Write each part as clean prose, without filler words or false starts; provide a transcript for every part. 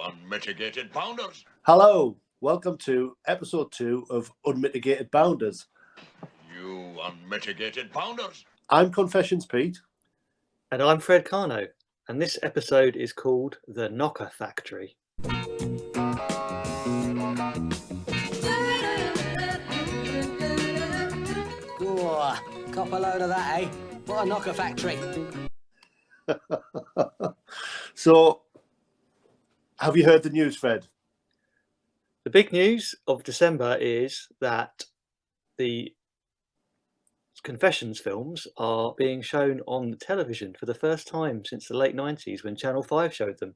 Unmitigated Bounders. Hello, welcome to episode 2 of Unmitigated Bounders. You unmitigated Bounders. I'm Confessions Pete. And I'm Fred Carno, and this episode is called The Knocker Factory. Oh, cop a load of that, eh? What a knocker factory. So, have you heard the news, Fred? The big news of December is that the Confessions films are being shown on television for the first time since the late 90s when Channel 5 showed them.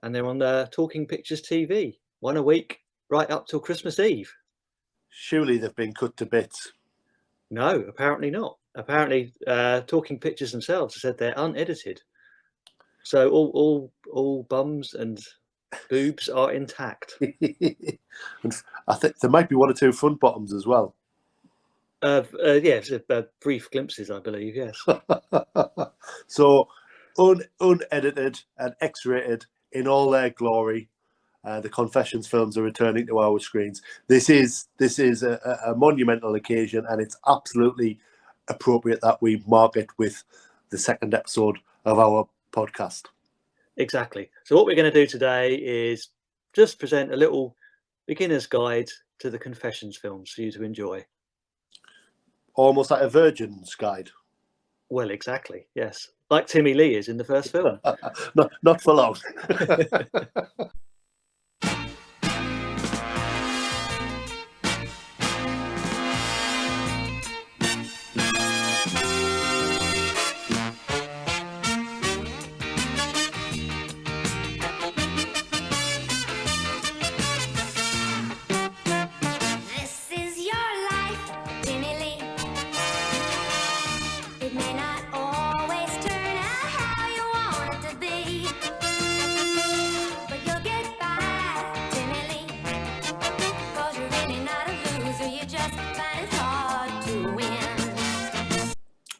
And they're on Talking Pictures TV, one a week, right up till Christmas Eve. Surely they've been cut to bits. No, apparently not. Apparently, Talking Pictures themselves said they're unedited. So all bums and boobs are intact. And I think there might be one or two front bottoms as well. Yes, brief glimpses, I believe, yes. So, unedited and X-rated in all their glory. The Confessions films are returning to our screens. This is a monumental occasion, and it's absolutely appropriate that we mark it with the second episode of our podcast. Exactly. So what we're going to do today is just present a little beginner's guide to the Confessions films for you to enjoy. Almost like a virgin's guide. Well, exactly, yes. Like Timmy Lee is in the first film. Not for long.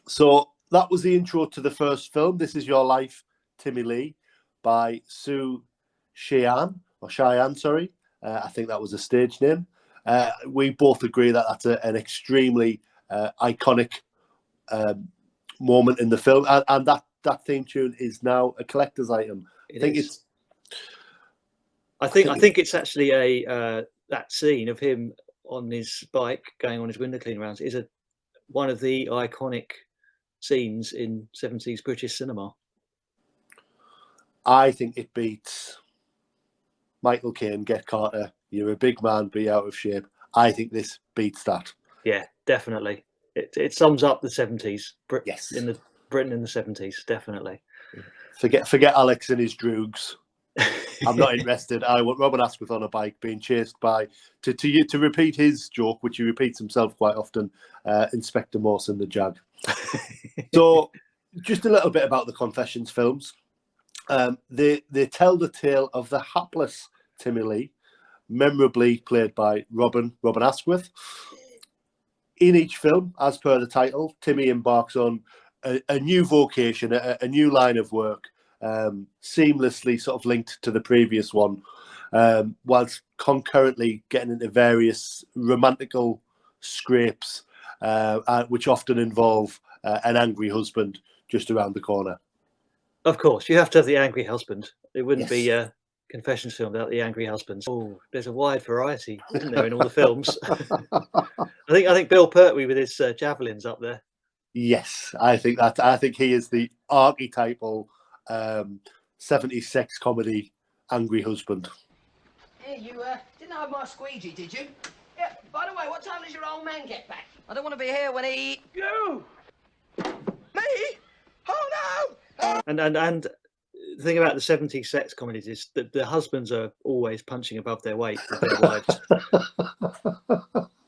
So that was the intro to the first film, This Is Your Life, Timmy Lee, by Sue Cheyenne. I think that was a stage name. We both agree that that's an extremely iconic moment in the film, and that theme tune is now a collector's item. I think it's actually a that scene of him on his bike going on his window cleaning rounds is one of the iconic scenes in 70s British cinema. I think it beats Michael Caine, Get Carter, You're a Big Man, Be Out of Shape. I think this beats that. Yeah, definitely. It sums up the 70s. Yes. In the Britain in the 70s, definitely. Forget Alex and his droogs. I'm not interested. I want Robin Askwith on a bike being chased by, to repeat his joke, which he repeats himself quite often, Inspector Morse and the Jag. So, just a little bit about the Confessions films. They tell the tale of the hapless Timmy Lee, memorably played by Robin Askwith. In each film, as per the title, Timmy embarks on a new vocation, a new line of work, seamlessly sort of linked to the previous one, whilst concurrently getting into various romantical scrapes, which often involve an angry husband just around the corner. Of course, you have to have the angry husband. It wouldn't be a Confessions film without the angry husbands. Oh, there's a wide variety, isn't there, in all the films? I think Bill Pertwee with his javelins up there. Yes, I think he is the archetypal 70s sex comedy angry husband. Hey, you didn't have my squeegee, did you? Yeah, by the way, what time does your old man get back? I don't want to be here when he... You! Me? Oh, no! And the thing about the 70s sex comedies is that the husbands are always punching above their weight with their wives.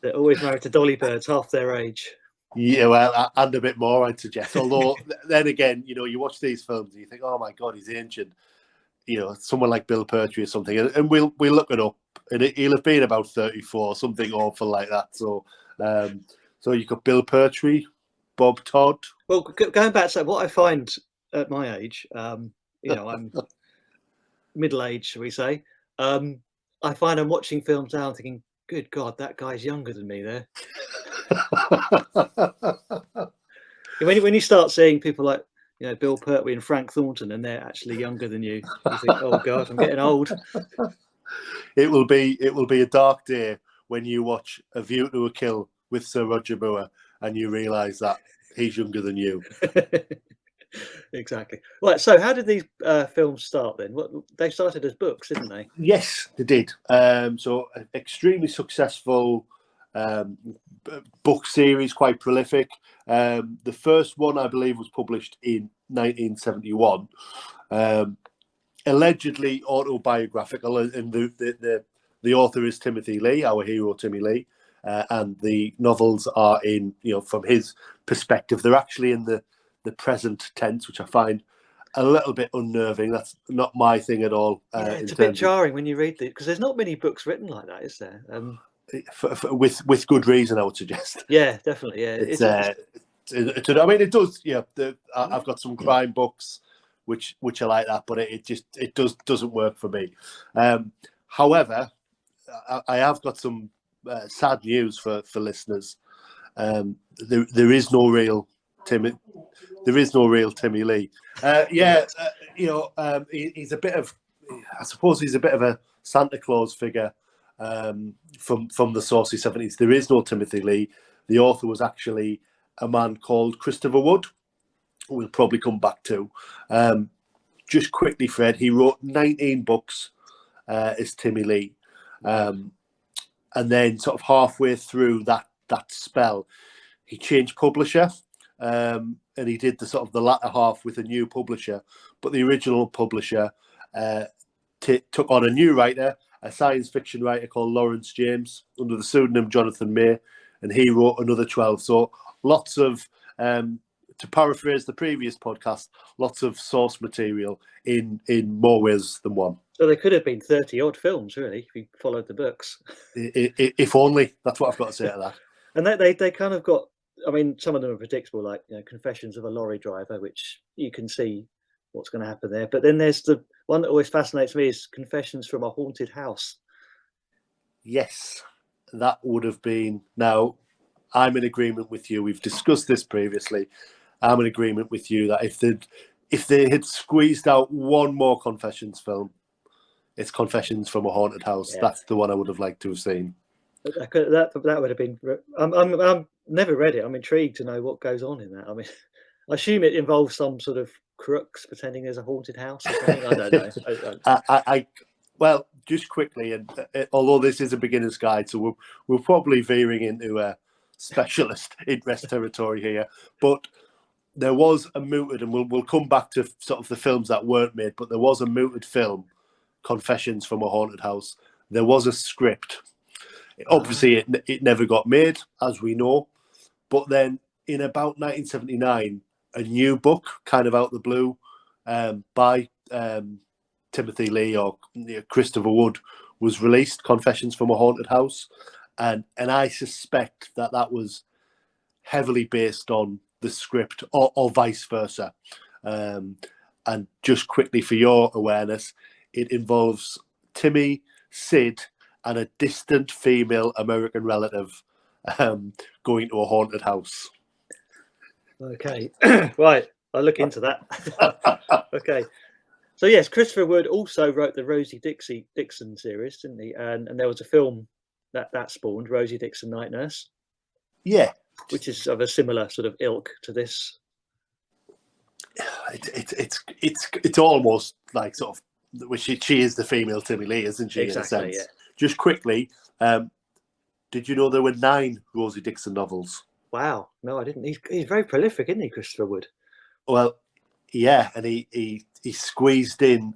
They're always married to dolly birds, half their age. Yeah, well, and a bit more, I'd suggest. Although, then again, you watch these films and you think, oh my God, he's ancient. Someone like Bill Pertwee or something. And we'll look it up. And he'll have been about 34, something awful like that. So you've got Bill Pertwee, Bob Todd. Well, going back to what I find at my age, I'm middle age, shall we say, I find I'm watching films now and thinking, good God, that guy's younger than me there. When you start seeing people like, you know, Bill Pertwee and Frank Thornton, and they're actually younger than you, you think, oh God, I'm getting old. It will be a dark day when you watch A View to a Kill with Sir Roger Moore and you realise that he's younger than you. Exactly. Right. So, how did these films start then? What they started as books, didn't they? Yes, they did. So, extremely successful book series, quite prolific. The first one, I believe, was published in 1971. Allegedly autobiographical, and the author is Timothy Lee, our hero Timmy Lee, and the novels are in, you know, from his perspective. They're actually in the present tense, which I find a little bit unnerving. That's not my thing at all. Yeah, it's a bit jarring when you read it, because there's not many books written like that, is there? With good reason, I would suggest. Yeah, definitely. Yeah, I mean, it does. Yeah, I've got some crime books which are like that, but it doesn't work for me. However, I have got some sad news for listeners. There is no real Timmy. There is no real Timmy Lee. He's a bit of, I suppose he's a bit of a Santa Claus figure from the saucy 70s. There is no Timothy Lee. The author was actually a man called Christopher Wood. We'll probably come back to. Just quickly, Fred, he wrote 19 books as Timmy Lee. And then sort of halfway through that spell, he changed publisher. And he did the latter half with a new publisher. But the original publisher took on a new writer, a science fiction writer called Lawrence James, under the pseudonym Jonathan May, and he wrote another 12. So lots of, to paraphrase the previous podcast, lots of source material in more ways than one. So there could have been 30-odd films, really, if you followed the books. If only. That's what I've got to say to that. And they kind of got, I mean, some of them are predictable, like, you know, Confessions of a Lorry Driver, which you can see what's going to happen there. But then there's the one that always fascinates me is Confessions from a Haunted House. Yes, that would have been. Now, I'm in agreement with you. We've discussed this previously. I'm in agreement with you that if they had squeezed out one more Confessions film, it's Confessions from a Haunted House. Yeah. That's the one I would have liked to have seen. That would have been. I'm never read it. I'm intrigued to know what goes on in that. I mean, I assume it involves some sort of crooks pretending there's a haunted house or something. I don't know. Well, just quickly, and although this is a beginner's guide, so we're probably veering into a specialist interest territory here, but there was a mooted, and we'll come back to sort of the films that weren't made, but there was a mooted film, Confessions from a Haunted House. There was a script. Obviously, it never got made, as we know. But then in about 1979, a new book, kind of out the blue, by Timothy Lee or Christopher Wood, was released, Confessions from a Haunted House. And I suspect that was heavily based on the script or vice versa. And just quickly for your awareness, it involves Timmy, Sid, and a distant female American relative going to a haunted house. Okay, right. I'll look into that. Okay. So yes, Christopher Wood also wrote the Rosie Dixon series, didn't he? And there was a film that spawned, Rosie Dixon Night Nurse. Yeah. Which is of a similar sort of ilk to this. It's almost like sort of, well, she is the female Timmy Lee, isn't she? Exactly, in a sense. Yeah. Just quickly, did you know there were 9 Rosie Dixon novels? Wow, no, I didn't. He's very prolific, isn't he, Christopher Wood? Well, yeah, and he squeezed in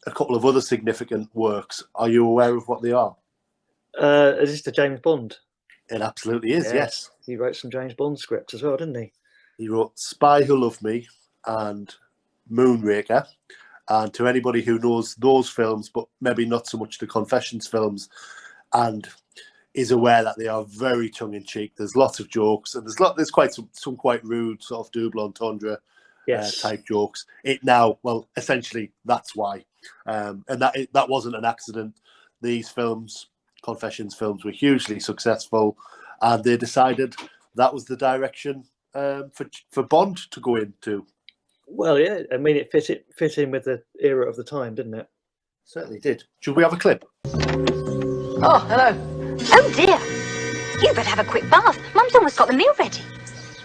a couple of other significant works. Are you aware of what they are? Is this the James Bond? It absolutely is, yes. He wrote some James Bond scripts as well, didn't he? He wrote Spy Who Loved Me and Moonraker. And to anybody who knows those films, but maybe not so much the Confessions films, and is aware that they are very tongue-in-cheek. There's lots of jokes, and there's quite some quite rude sort of double entendre Yes. type jokes. It now, well, essentially that's why, and that wasn't an accident. These films, Confessions films, were hugely successful, and they decided that was the direction for Bond to go into. Well, yeah, I mean, it fit in with the era of the time, didn't it? Certainly did. Should we have a clip? Oh, hello. Oh dear. You better have a quick bath. Mum's almost got the meal ready.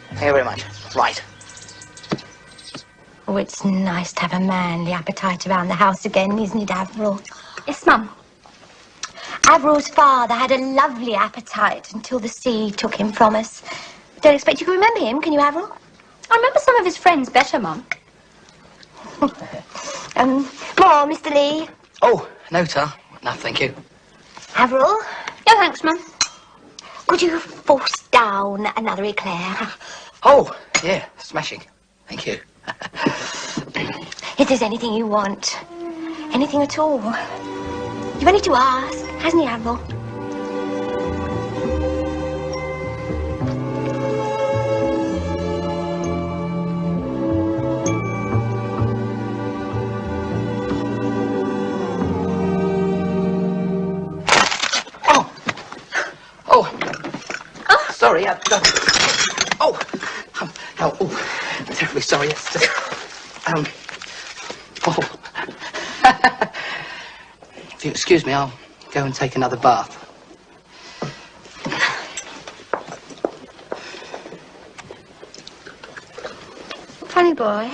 Thank you very much. Right. Oh, it's nice to have a manly appetite around the house again, isn't it, Avril? Yes, Mum. Avril's father had a lovely appetite until the sea took him from us. Don't expect you can remember him, can you, Avril? I remember some of his friends better, Mum. More, Mr. Lee. Oh, no, tar. No, thank you. Avril? No, thanks, Mum. Could you force down another eclair? Oh, yeah, smashing. Thank you. If there's anything you want, anything at all, you've only to ask, hasn't he, Avril? Sorry, oh, I'm terribly sorry. It's just, oh. If you excuse me, I'll go and take another bath. Funny boy.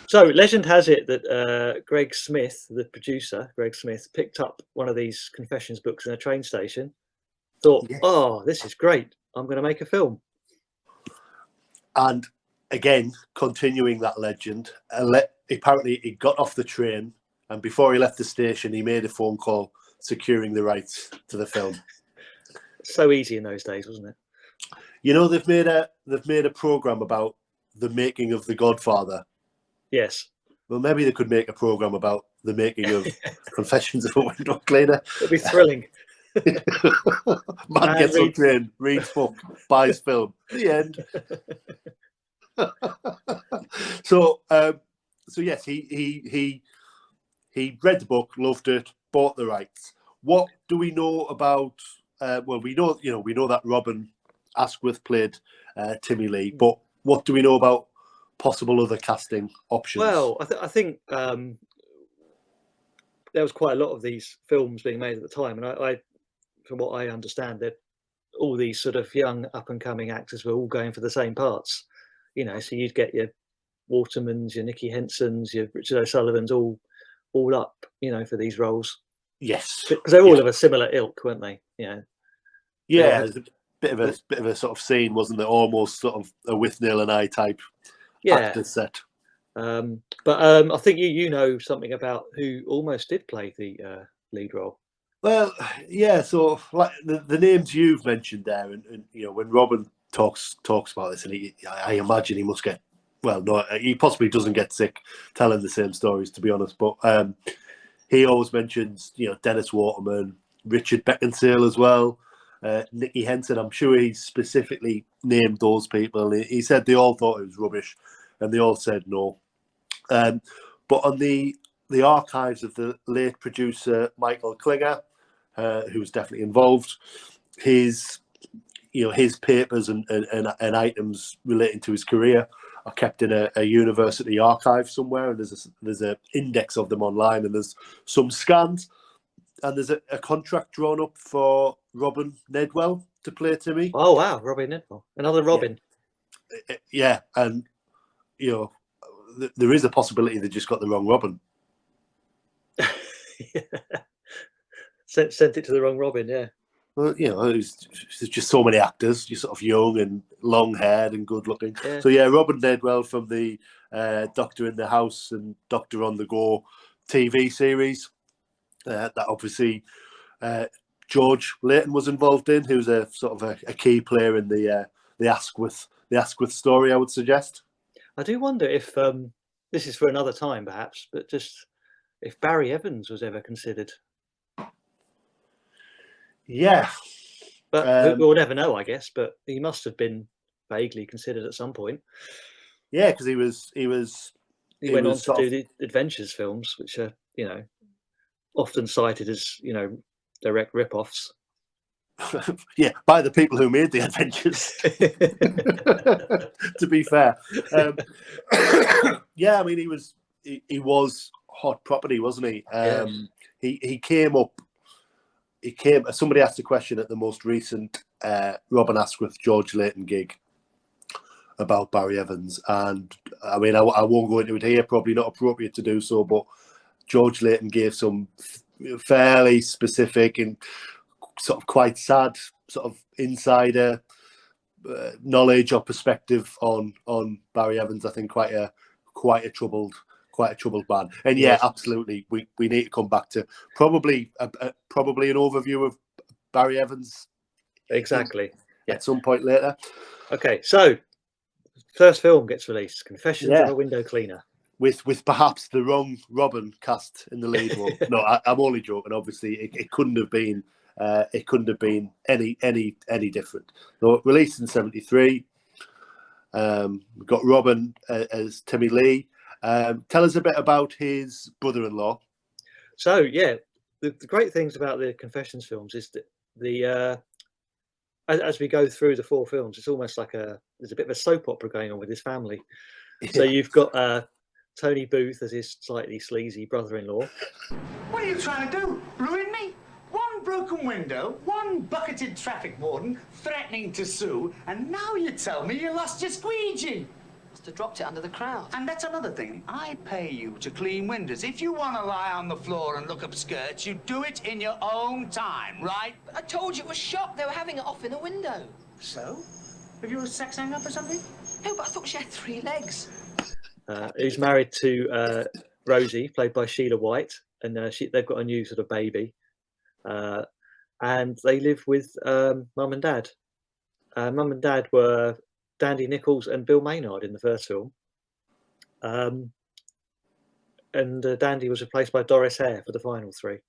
So legend has it that Greg Smith, the producer, Greg Smith, picked up one of these confessions books in a train station, thought, yes, oh, this is great, I'm going to make a film. And again, continuing that legend, apparently he got off the train, and before he left the station, he made a phone call securing the rights to the film. So easy in those days, wasn't it? You know, they've made a program about the making of The Godfather. Yes. Well, maybe they could make a program about the making of Confessions of a Window Cleaner. It'd be thrilling. Man gets on train, reads book, buys film. The end. So yes, he read the book, loved it, bought the rights. What do we know about? Well, we know that Robin Askwith played Timmy Lee, but what do we know about possible other casting options? Well, I think there was quite a lot of these films being made at the time, and I from what I understand, that all these sort of young up-and-coming actors were all going for the same parts. You know, so you'd get your Watermans, your Nicky Hensons, your Richard O'Sullivans, all up, you know, for these roles. Yes, because they're all of a similar ilk, weren't they? You know. Yeah, there's a bit of a sort of scene, wasn't there? Almost sort of a Withnail and I type actor set. But I think you know something about who almost did play the lead role. Well, yeah. So like the names you've mentioned there, and you know, when Robin talks about this, and I imagine he must get, well, no, he possibly doesn't get sick telling the same stories, to be honest. But he always mentions, you know, Dennis Waterman, Richard Beckinsale as well, Nicky Henson. I'm sure he specifically named those people. He said they all thought it was rubbish, and they all said no. But on the archives of the late producer Michael Klinger, who was definitely involved, his papers and items relating to his career are kept in a university archive somewhere, and there's an index of them online, and there's some scans, and there's a contract drawn up for Robin Nedwell to play Timmy. Oh wow, Robin Nedwell, another Robin. Yeah, and you know, there is a possibility they just got the wrong Robin. Yeah. Sent it to the wrong Robin, yeah. Well, you know, there's just so many actors, you're sort of young and long-haired and good-looking. Yeah. So yeah, Robin Nedwell from the Doctor in the House and Doctor on the Go TV series that obviously George Layton was involved in, who's a sort of a key player in the Askwith story, I would suggest. I do wonder if this is for another time, perhaps, but just if Barry Evans was ever considered. Yeah, but we'll never know, I guess. But he must have been vaguely considered at some point. Yeah, because he went on was to do the Adventures films, which are, you know, often cited as, you know, direct rip-offs. yeah, by the people who made the Adventures. To be fair, yeah, I mean, he was hot property, wasn't he? He came up. Somebody asked a question at the most recent Robin Askwith George Layton gig about Barry Evans, and I mean, I won't go into it here. Probably not appropriate to do so, but George Layton gave some fairly specific and sort of quite sad sort of insider knowledge or perspective on Barry Evans. I think quite a troubled man. And yeah, absolutely, we need to come back to probably an overview of Barry Evans. Exactly. At some point later. Okay, so first film gets released, Confessions of a Window Cleaner. With perhaps the wrong Robin cast in the lead role. No, I'm only joking. Obviously, it couldn't have been. It couldn't have been any different. So released in '73. We've got Robin as Timmy Lee. Tell us a bit about his brother-in-law. So yeah, the great things about the Confessions films is that as we go through the 4 films, it's almost like there's a bit of a soap opera going on with his family. Yeah. So you've got Tony Booth as his slightly sleazy brother-in-law. What are you trying to do? Ruin me? One broken window, one bucketed traffic warden threatening to sue, and now you tell me you lost your squeegee. Must have dropped it under the crowd. And that's another thing. I pay you to clean windows. If you want to lie on the floor and look up skirts, you do it in your own time, right? But I told you it was shop. They were having it off in a window. So? Have you a sex hang up or something? No, but I thought she had 3 legs. He's married to Rosie, played by Sheila White, and they've got a new sort of baby. And they live with Mum and Dad. Mum and Dad were Dandy Nichols and Bill Maynard in the first film. And Dandy was replaced by Doris Hare for the final 3.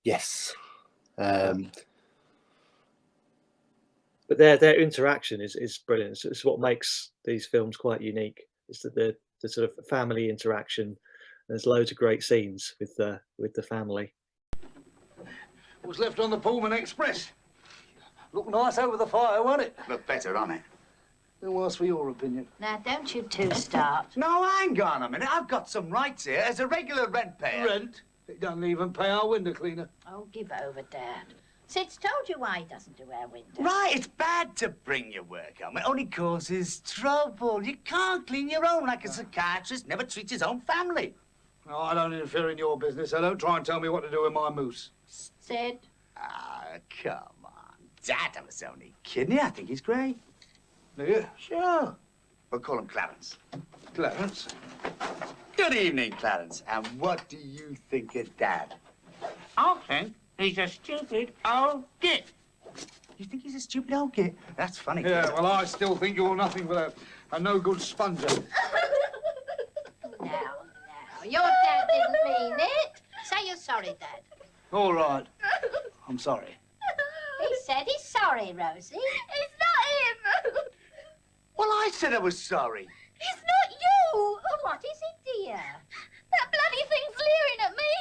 Yes. But their interaction is brilliant. It's what makes these films quite unique. Is that the sort of family interaction. There's loads of great scenes with the family. What's left on the Pullman Express? Look nice over the fire, won't it? Look better on it. Who asked for your opinion? Now, don't you two start. No, hang on a minute. I've got some rights here as a regular rent payer. Rent? It doesn't even pay our window cleaner. Oh, give over, Dad. Sid's told you why he doesn't do our windows. Right, it's bad to bring your work home. It only causes trouble. You can't clean your own like a psychiatrist never treats his own family. No, I don't interfere in your business. I don't try and tell me what to do with my moose. Sid? Ah, come on. Dad, I was only kidding. I think he's great. Yeah, sure. We'll call him Clarence. Clarence? Good evening, Clarence. And what do you think of Dad? I think he's a stupid old git. You think he's a stupid old git? That's funny. Yeah, well, I still think you're nothing but a no-good sponger. Now, your dad didn't mean it. Say you're sorry, Dad. All right. I'm sorry. He said he's sorry, Rosie. It's not him. Well, I said I was sorry. It's not you. Well, what is it, dear? That bloody thing's leering at me.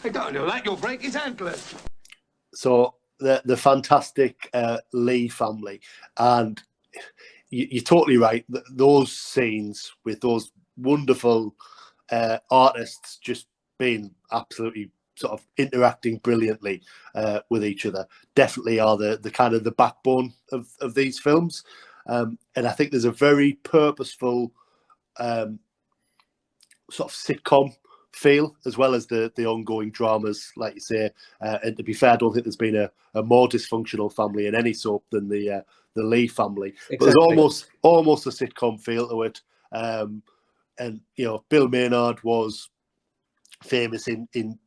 Hey, don't do that. You'll break his ankle. So the fantastic Lee family, and you're totally right. Those scenes with those wonderful artists just being absolutely sort of interacting brilliantly with each other definitely are the kind of the backbone of these films. And I think there's a very purposeful sort of sitcom feel, as well as the ongoing dramas, like you say. And to be fair, I don't think there's been a more dysfunctional family in any soap than the Lee family. Exactly. But there's almost a sitcom feel to it. And you know, Bill Maynard was famous in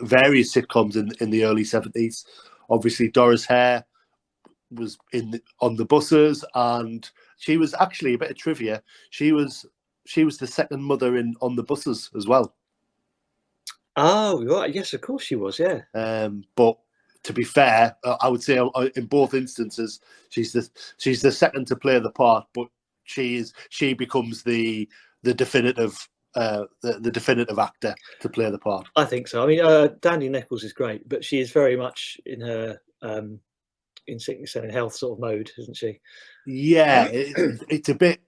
various sitcoms in the early 70s. Obviously, Doris Hare was on the buses, and she was actually, a bit of trivia, she was the second mother on the buses as well. Oh, right. Yes, of course she was. Yeah. But to be fair, I would say in both instances she's the second to play the part, but she becomes the definitive the definitive actor to play the part. I think so. I mean, Dandy Nichols is great, but she is very much in her in sickness and in health sort of mode, isn't she? Yeah, it's a bit,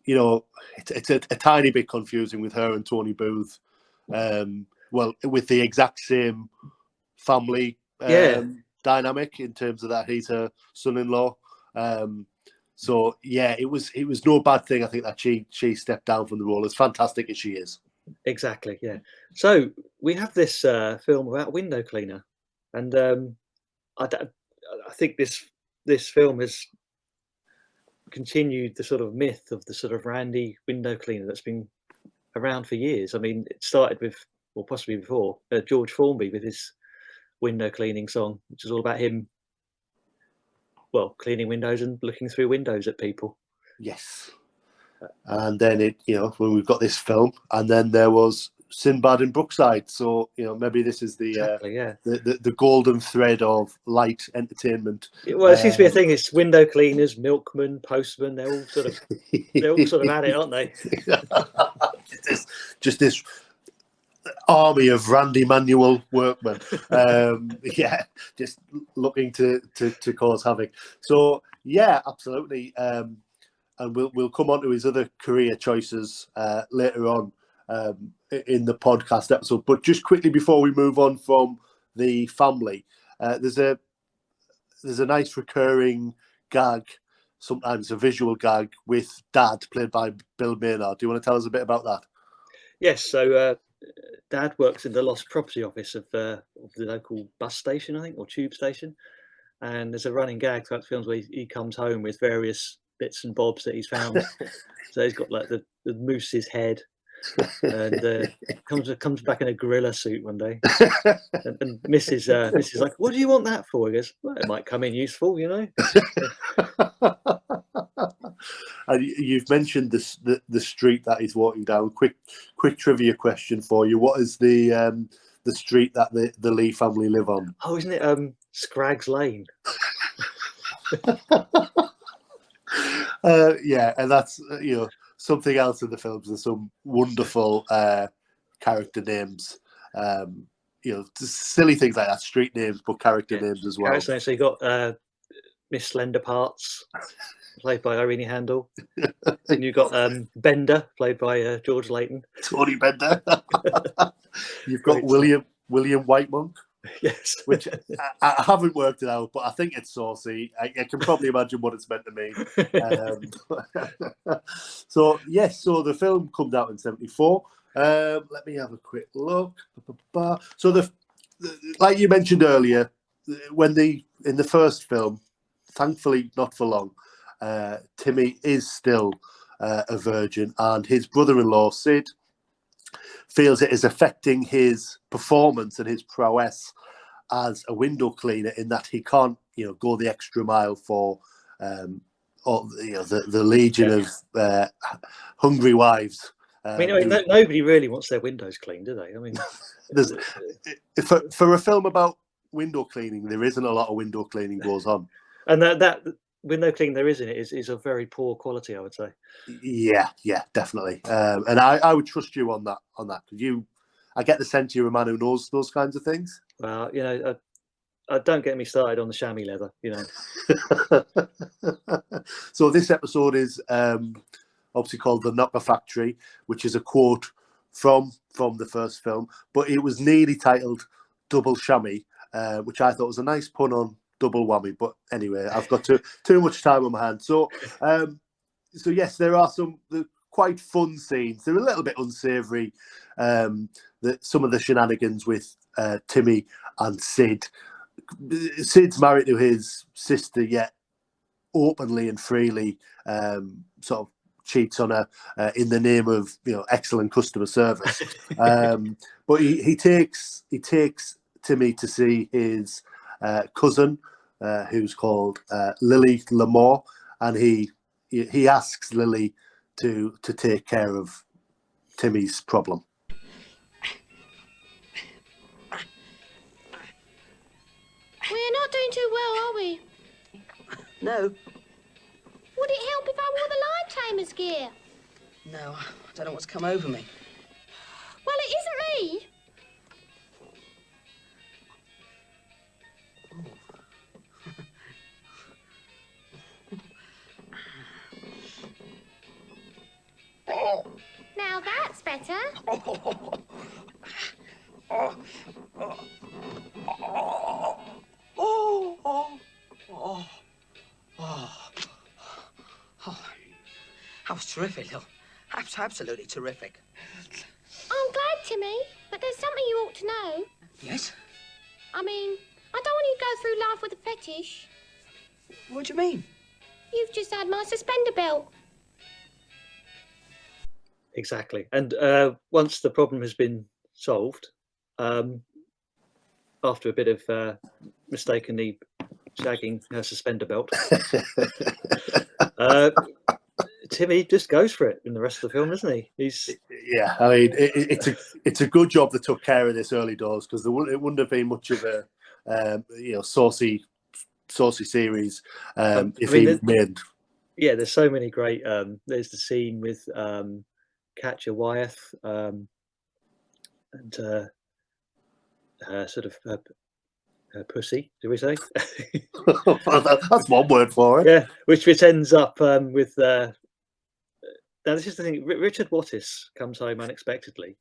it's a tiny bit confusing with her and Tony Booth. Well, with the exact same family dynamic in terms of that he's her son-in-law. So yeah, it was no bad thing. I think that she stepped down from the role, as fantastic as she is. Exactly, yeah. So we have this film about a window cleaner, and I think this film has continued the sort of myth of the sort of randy window cleaner that's been around for years. I mean, it started with, or possibly before, George Formby with his window cleaning song, which is all about him, well, cleaning windows and looking through windows at people. Yes. And then when we've got this film, and then there was Sinbad in Brookside. So maybe this is the golden thread of light entertainment. Well, it seems to be a thing. It's window cleaners, milkmen, postmen. They're all sort of at it, aren't they? just this army of Randy Manuel workmen. Just looking to cause havoc. So yeah, absolutely. And we'll come on to his other career choices later on in the podcast episode. But just quickly before we move on from the family, there's a nice recurring gag, sometimes a visual gag, with Dad, played by Bill Maynard. Do you want to tell us a bit about that? Yes. So Dad works in the lost property office of the local bus station, I think, or tube station. And there's a running gag throughout the films where he comes home with various bits and bobs that he's found. So he's got like the moose's head, and comes back in a gorilla suit one day. And Mrs. is like, "What do you want that for?" He goes, "Well, it might come in useful, And you've mentioned the street that he's walking down. Quick trivia question for you: what is the street that the Lee family live on? Oh, isn't it Scraggs Lane? And that's something else in the films. There's some wonderful character names. Silly things like that, street names, but character names as well. So you got Miss Slender Parts, played by Irene Handel, and you got Bender, played by George Layton. Tony Bender. You've got William Whitemonk. Yes, which I haven't worked it out, but I think it's saucy. I can probably imagine what it's meant to mean. So the film comes out in 1974. Let me have a quick look. So like you mentioned earlier, in the first film, thankfully not for long, Timmy is still a virgin, and his brother-in-law Sid feels it is affecting his performance and his prowess as a window cleaner, in that he can't, go the extra mile for the legion of hungry wives. Nobody really wants their windows cleaned, do they? I mean, for a film about window cleaning, there isn't a lot of window cleaning goes on, and that window cleaning there is in it is of very poor quality, I would say. Yeah, definitely. And I would trust you on that because I get the sense you're a man who knows those kinds of things. Well, don't get me started on the chamois leather. So this episode is obviously called The Knocker Factory, which is a quote from the first film, but it was nearly titled Double Chamois, which I thought was a nice pun on double whammy. But anyway, I've got too much time on my hands. So yes, there are some quite fun scenes. They're a little bit unsavoury. Some of the shenanigans with Timmy and Sid. Sid's married to his sister, yet openly and freely sort of cheats on her in the name of excellent customer service. But he takes Timmy to see his cousin, who's called Lily Lamore, and he asks Lily to take care of Timmy's problem. We're not doing too well, are we? No. Would it help if I wore the light famous gear? No, I don't know what's come over me. Well, it isn't me. Now that's better. That was terrific, Lil. Absolutely terrific. I'm glad, Timmy, but there's something you ought to know. Yes? I mean, I don't want you to go through life with a fetish. What do you mean? You've just had my suspender belt. Exactly. And once the problem has been solved, after a bit of mistakenly shagging her suspender belt, Timmy just goes for it in the rest of the film, isn't he? Yeah, I mean, it's a good job they took care of this early doors, because it wouldn't have been much of a saucy series if he made. Yeah, there's so many great. There's the scene with Katja Wyeth and her sort of her pussy. Do we say? That's one word for it. Yeah, which ends up with. Now this is the thing. Richard Wattis comes home unexpectedly,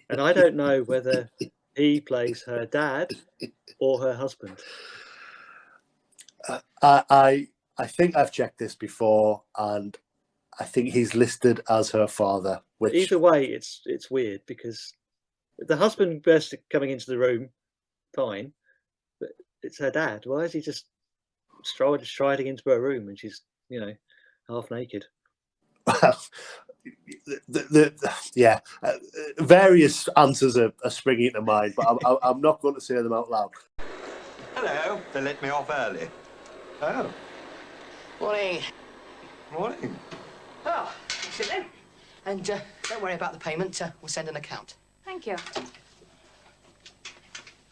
and I don't know whether he plays her dad or her husband. I think I've checked this before, and I think he's listed as her father. Which Either way, it's weird, because the husband burst coming into the room, fine, but it's her dad. Why is he just striding into her room and she's half naked? Various answers are springing to mind, but I'm not going to say them out loud. Hello. They let me off early. Oh. Morning. Morning. Oh, sit then. And don't worry about the payment. We'll send an account. Thank you.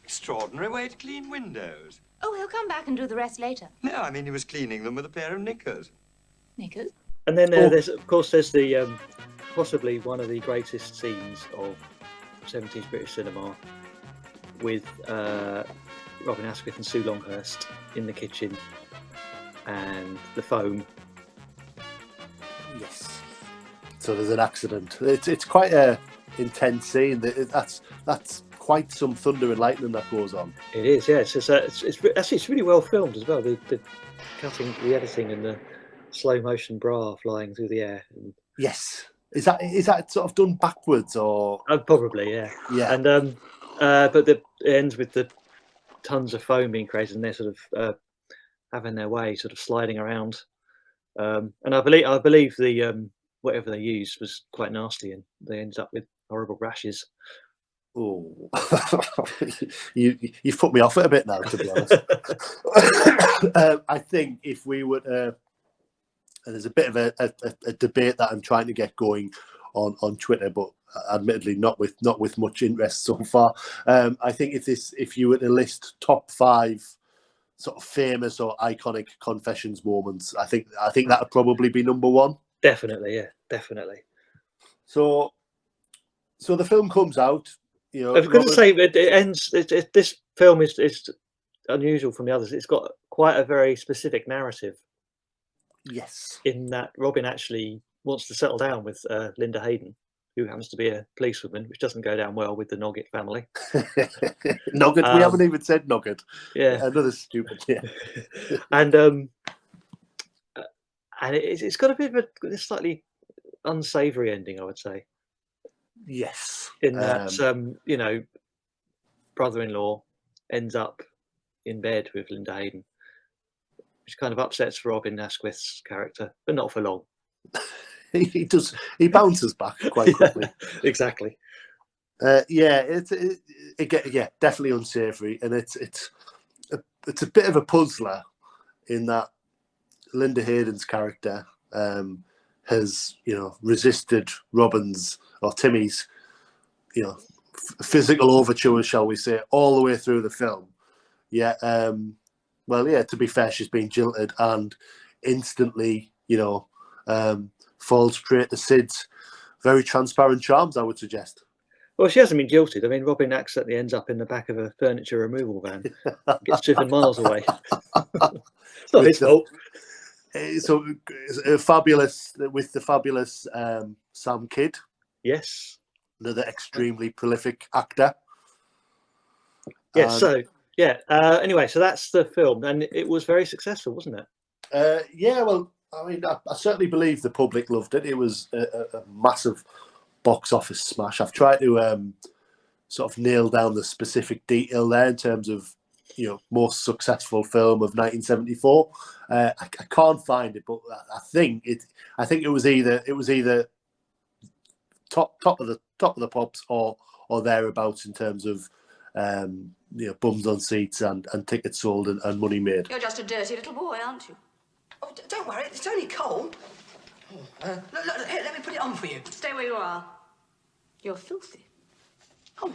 Extraordinary way to clean windows. Oh, he'll come back and do the rest later. No, I mean he was cleaning them with a pair of knickers. Knickers? And then there's the possibly one of the greatest scenes of 70s British cinema, with Robin Askwith and Sue Longhurst in the kitchen and the foam. Yes. So there's an accident. It's quite a intense scene. That's quite some thunder and lightning that goes on. It is, yeah. It's really well filmed as well. The cutting, the editing, and the slow motion bra flying through the air. Yes. Is that sort of done backwards, or? Probably, yeah. Yeah. And but it ends with the tons of foam being created, and they're sort of having their way, sort of sliding around. And I believe the whatever they used was quite nasty, and they ended up with horrible rashes. Oh, you've put me off it a bit now, to be honest. I think if we were there's a bit of a debate that I'm trying to get going on Twitter, but admittedly not with much interest so far. I think if you were to list top 5 sort of famous or iconic confessions moments, I think that would probably be number 1. Definitely, yeah, definitely. So the film comes out. I was going to say it ends. This film is unusual from the others. It's got quite a very specific narrative. Yes. In that Robin actually wants to settle down with Linda Hayden, who happens to be a policewoman, which doesn't go down well with the Nugget family. Nugget, we haven't even said Nugget. Yeah, another stupid. Yeah, and it's got a bit of a slightly unsavoury ending, I would say. Yes, in that brother-in-law ends up in bed with Linda Hayden, which kind of upsets Robin Askwith's character, but not for long. He bounces back quite quickly. Exactly. It's definitely unsavoury, and it's a bit of a puzzler in that Linda Hayden's character has resisted Robin's or Timmy's physical overtures, shall we say, all the way through the film. To be fair, she's been jilted and instantly falls prey to Sid's very transparent charms, I would suggest. Well, she hasn't been jilted. I mean, Robin accidentally ends up in the back of a furniture removal van, gets driven miles away. It's not his fault. So fabulous with the fabulous Sam Kidd. Yes. Another extremely prolific actor. Yeah. Anyway, so that's the film, and it was very successful, wasn't it? Yeah. Well, I mean, I certainly believe the public loved it. It was a massive box office smash. I've tried to sort of nail down the specific detail there in terms of most successful film of 1974. I can't find it, but I think it was either top of the pops or thereabouts in terms of bums on seats and tickets sold and money made. You're just a dirty little boy, aren't you? Oh, don't worry, it's only cold. Look, here, let me put it on for you. Stay where you are. You're filthy. Oh,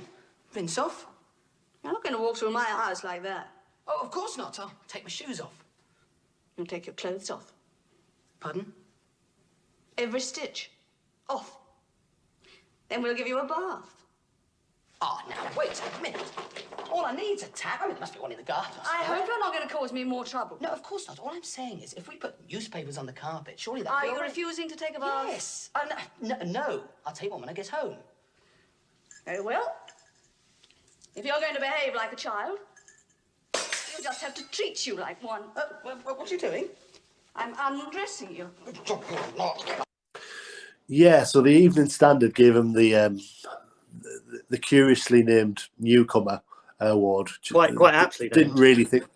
rinse off. You're not going to walk through my house like that. Oh, of course not. I'll take my shoes off. You'll take your clothes off. Pardon? Every stitch. Off. Then we'll give you a bath. Oh, now, wait a minute. All I need's a tap. I mean, there must be one in the garden. I hope you're not going to cause me more trouble. No, of course not. All I'm saying is, if we put newspapers on the carpet, surely that. Are you refusing to take a bath? Yes. No. I'll take one when I get home. Very well. If you're going to behave like a child, you'll just have to treat you like one. What are you doing? I'm undressing you. Yeah, so the Evening Standard gave him the curiously named newcomer award. Quite aptly. Didn't really think.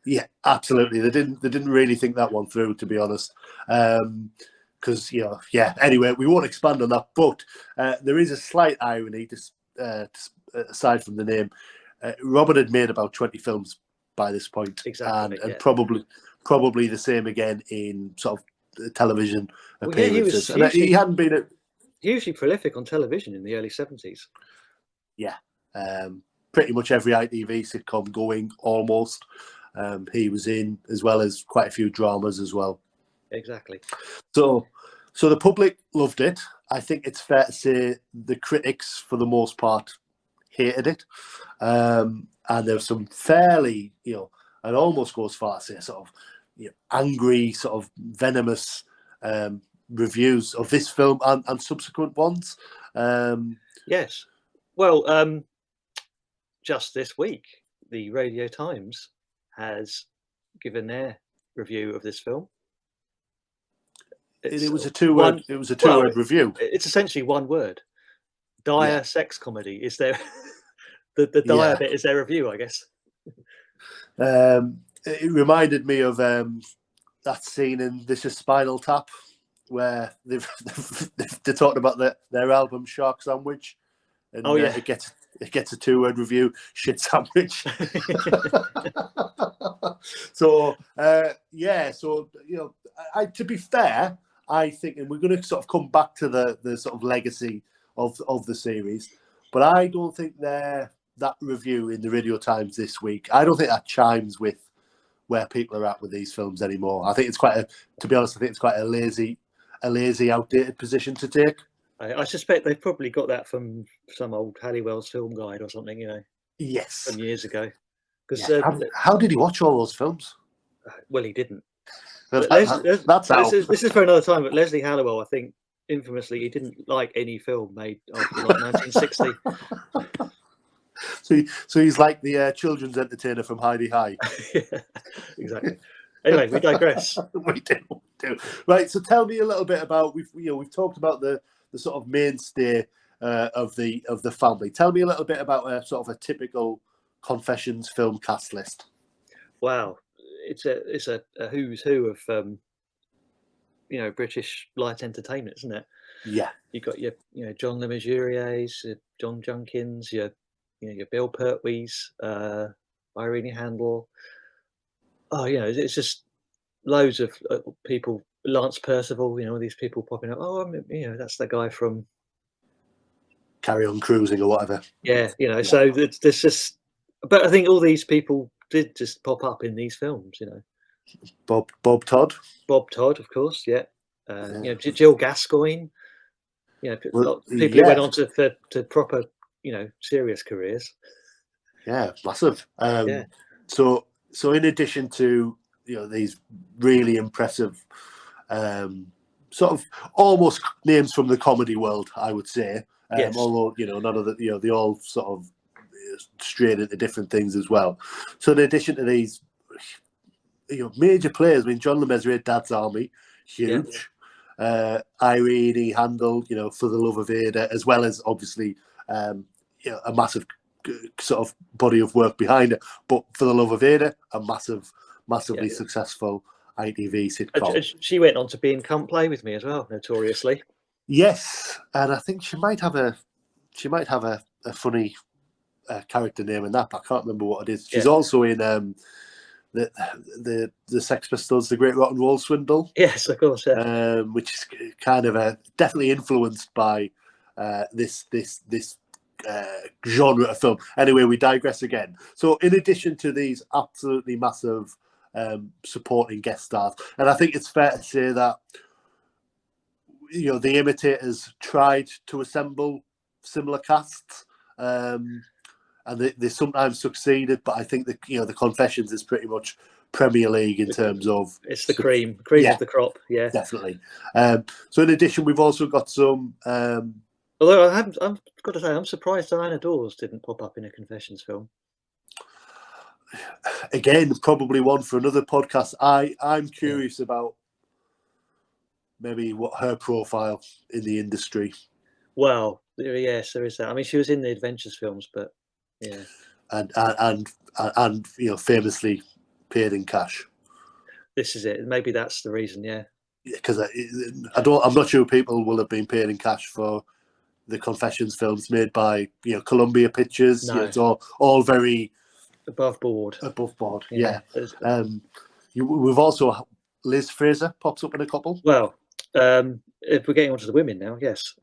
Yeah, absolutely. They didn't really think that one through, to be honest. Because Anyway, we won't expand on that, but there is a slight irony, aside from the name. Robin had made about 20 films by this point, exactly, and probably the same again in sort of television appearances. He hadn't been hugely prolific on television in the early 70s. Yeah, pretty much every ITV sitcom going almost. He was in, as well as quite a few dramas as well. Exactly. So the public loved it. I think it's fair to say the critics, for the most part, hated it. And there's some fairly, I'd almost go as far as say sort of angry, sort of venomous reviews of this film and subsequent ones. Yes. Well, just this week, the Radio Times has given their review of this film. It was a two-word review. It's essentially one word. Dire sex comedy is their the dire bit is their review, I guess. It reminded me of that scene in This Is Spinal Tap where they're talking about their album Shark Sandwich, and it gets a two-word review: shit sandwich. So to be fair, I think, and we're going to sort of come back to the sort of legacy of the series, but I don't think that review in the Radio Times this week, I don't think that chimes with where people are at with these films anymore. I think it's quite a lazy, outdated position to take. I suspect they've probably got that from some old Halliwell's film guide or something, Yes, from years ago. Because how did he watch all those films? Well, he didn't. That's how. This is for another time. But Leslie Halliwell, I think, infamously, he didn't like any film made after 1960. So he's like the children's entertainer from Heidi High. Yeah, exactly. Anyway, we digress. we do. Right. So tell me a little bit about we've talked about the sort of mainstay of the family. Tell me a little bit about sort of a typical Confessions film cast list. Wow, it's a who's who of British light entertainment, isn't it? Yeah. You got your John Le Mesuriers, John Junkins, your Bill Pertwees, Irene Handel. Oh, it's just loads of people. Lance Percival, all these people popping up. Oh, that's the guy from Carry On Cruising or whatever. Yeah, so there's just. But I think all these people did just pop up in these films, Bob Todd. Bob Todd, of course, yeah. Jill Gascoigne. People went on to proper, serious careers. Yeah, massive. So in addition to these really impressive sort of almost names from the comedy world, I would say. Yes. Although none of they all sort of strayed into different things as well. So in addition to these major players, I mean John Le Mesurier, Dad's Army, huge. Yeah. Irene he handled, For the Love of Ada, as well as obviously a massive sort of body of work behind it. But For the Love of Ada, a massively successful ITV sitcom. She went on to be in Come Play With Me as well, notoriously. Yes, and I think she might have a funny character name in that, but I can't remember what it is. She's also in the Sex Pistols, The Great Rock and Roll Swindle. Yes, of course. Yeah. Which is kind of definitely influenced by this genre of film. Anyway, we digress again. So in addition to these absolutely massive supporting guest stars, and I think it's fair to say that the Imitators tried to assemble similar casts, and they sometimes succeeded, but I think the Confessions is pretty much Premier League in terms of it's the cream of the crop. Yeah, definitely. So in addition, we've also got some. Although I've got to say, I'm surprised Diana Dawes didn't pop up in a Confessions film. Again, probably one for another podcast. I'm curious about maybe what her profile in the industry. Well, yes, there is that. I mean, she was in the Adventures films, but yeah, and famously paid in cash. This is it. Maybe that's the reason. Yeah, because I'm not sure people will have been paid in cash for the Confessions films made by Columbia Pictures. No. It's all very above board. Yeah. We've also Liz Fraser pops up in a couple. Well, if we're getting onto the women now, yes,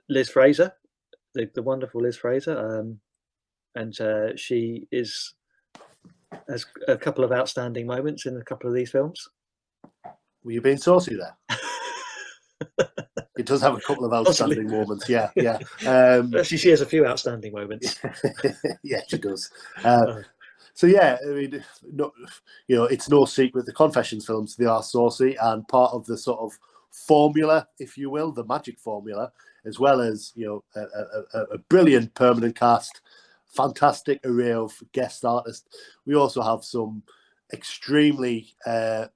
Liz Fraser, the wonderful Liz Fraser, and she has a couple of outstanding moments in a couple of these films. Were you being saucy there? It does have a couple of outstanding moments. Yeah. Actually, she has a few outstanding moments. Yeah, she does. So yeah, I mean, it's no secret the Confessions films, they are saucy, and part of the sort of formula, if you will, the magic formula, as well as a brilliant permanent cast, fantastic array of guest artists. We also have some extremely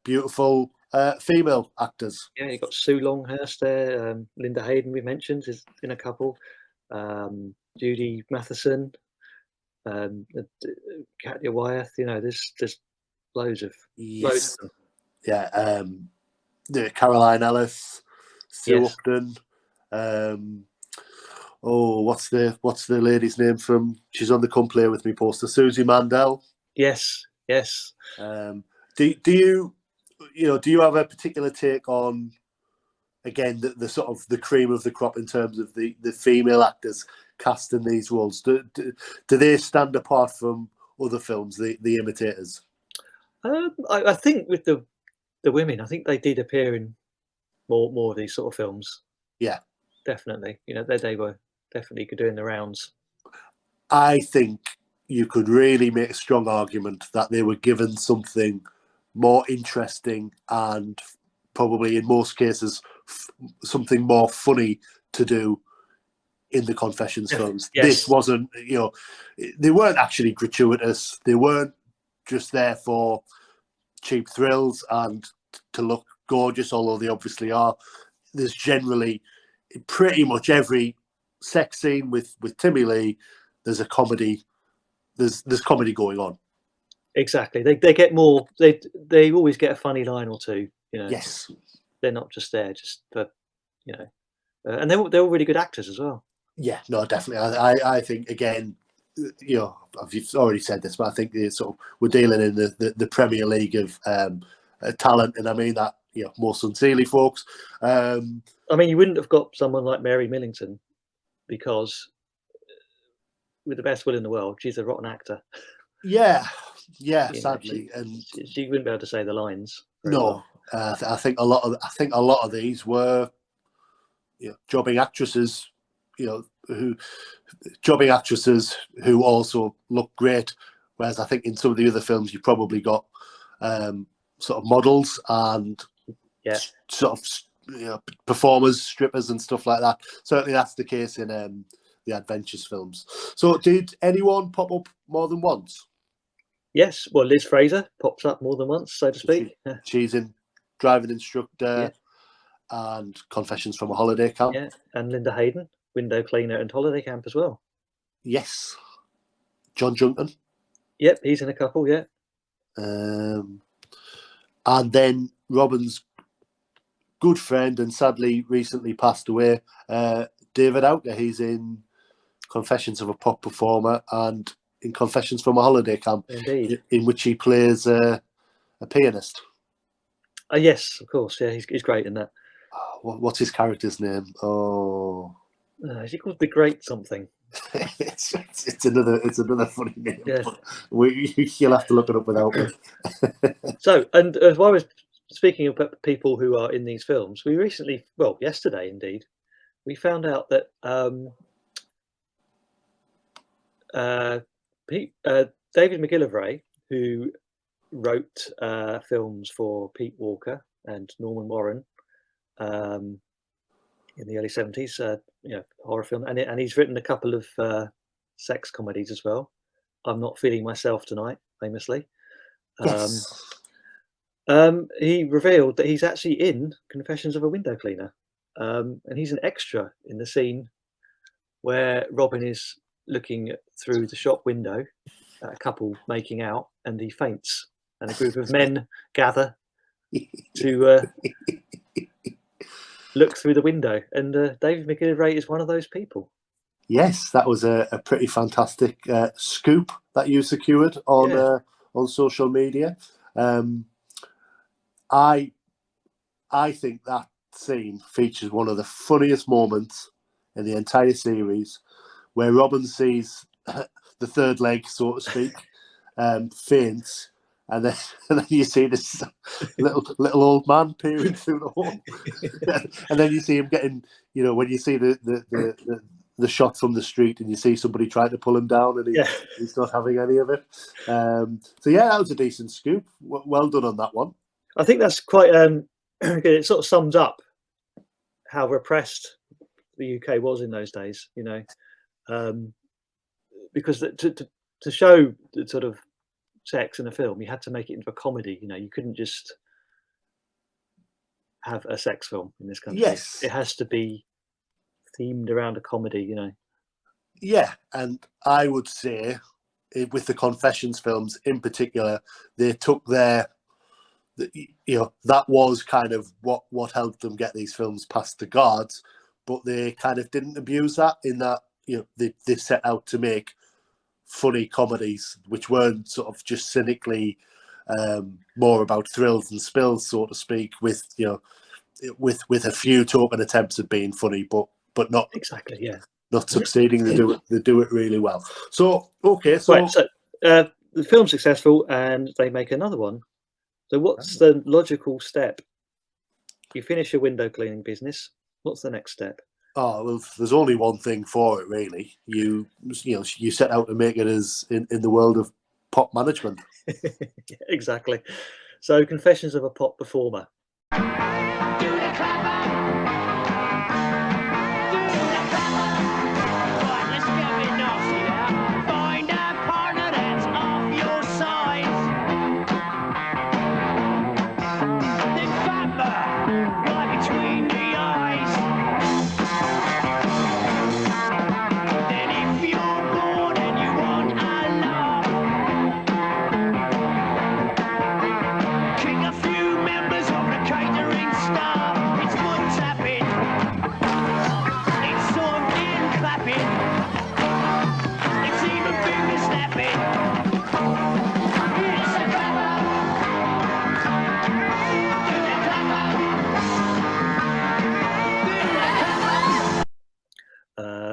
beautiful female actors. Yeah, you've got Sue Longhurst there, Linda Hayden we mentioned is in a couple, Judy Matheson, Katya Wyeth. There's loads of them. Yeah, Caroline Ellis, Sue Upton. What's the lady's name from? She's on the Come Play With Me poster. Susie Mandel. Yes. Do you have a particular take on, again, the sort of the cream of the crop in terms of the female actors cast in these roles? Do they stand apart from other films, the Imitators? I think with the women, I think they did appear in more of these sort of films. Yeah, definitely. They were definitely doing the rounds. I think you could really make a strong argument that they were given something more interesting and probably in most cases something more funny to do in the Confessions films. Yes. This wasn't, they weren't actually gratuitous. They weren't just there for cheap thrills and to look gorgeous, although they obviously are. There's generally pretty much every sex scene with Timmy Lee, there's a comedy. There's comedy going on. Exactly. They get more. They always get a funny line or two. Yes. They're not just there just for and they're all really good actors as well. Yeah. No, definitely. I think again, I've already said this, but I think we're dealing in the Premier League of talent, and I mean that more sincerely, folks. I mean, you wouldn't have got someone like Mary Millington because, with the best will in the world, she's a rotten actor. Yeah, sadly, and she wouldn't be able to say the lines. No, well. I think a lot of these were, jobbing actresses, who also look great. Whereas I think in some of the other films, you probably got sort of models and sort of performers, strippers, and stuff like that. Certainly, that's the case in the Adventures films. So, did anyone pop up more than once? Yes, well, Liz Fraser pops up more than once, so to speak. She's in Driving Instructor and Confessions from a Holiday Camp. Yeah, and Linda Hayden, Window Cleaner and Holiday Camp as well. Yes. John Junkin. Yep, he's in a couple, yeah. And then Robin's good friend and sadly recently passed away, David Outer. He's in Confessions of a Pop Performer and in Confessions from a Holiday Camp, indeed, in which he plays a pianist. Yes, of course. Yeah, he's great in that. What's his character's name? Is he called the Great something? it's another funny name. Yeah. You'll have to look it up without me. So, and as well as speaking of people who are in these films, we recently, well, yesterday indeed, we found out that David McGillivray, who wrote films for Pete Walker and Norman Warren in the early 70s, horror film, and he's written a couple of sex comedies as well. I'm Not Feeling Myself Tonight, famously. Yes. He revealed that he's actually in Confessions of a Window Cleaner, and he's an extra in the scene where Robin is looking through the shop window at a couple making out, and he faints, and a group of men gather to look through the window, and David McGillivray is one of those people. Yes, that was a pretty fantastic scoop that you secured on social media. I think that scene features one of the funniest moments in the entire series, where Robin sees the third leg, so to speak, faints, and then you see this little old man peering through the hole, and then you see him getting, when you see the shot from the street, and you see somebody trying to pull him down, and he's not having any of it. So yeah, that was a decent scoop. Well done on that one. I think that's quite. It sort of sums up how repressed the UK was in those days. Because to show the sort of sex in a film, you had to make it into a comedy. You couldn't just have a sex film in this country. Yes, it has to be themed around a comedy. Yeah, and I would say with the Confessions films in particular, they took that was kind of what helped them get these films past the guards, but they kind of didn't abuse that, in that they set out to make funny comedies which weren't sort of just cynically more about thrills and spills, so to speak, with a few token attempts at being funny, but not exactly, not succeeding. They do it really well. So okay, so right, so the film's successful and they make another one. So what's the logical step? You finish your window cleaning business. What's the next step? Oh, well, there's only one thing for it, really. You set out to make it as in the world of pop management. Exactly. So, Confessions of a Pop Performer.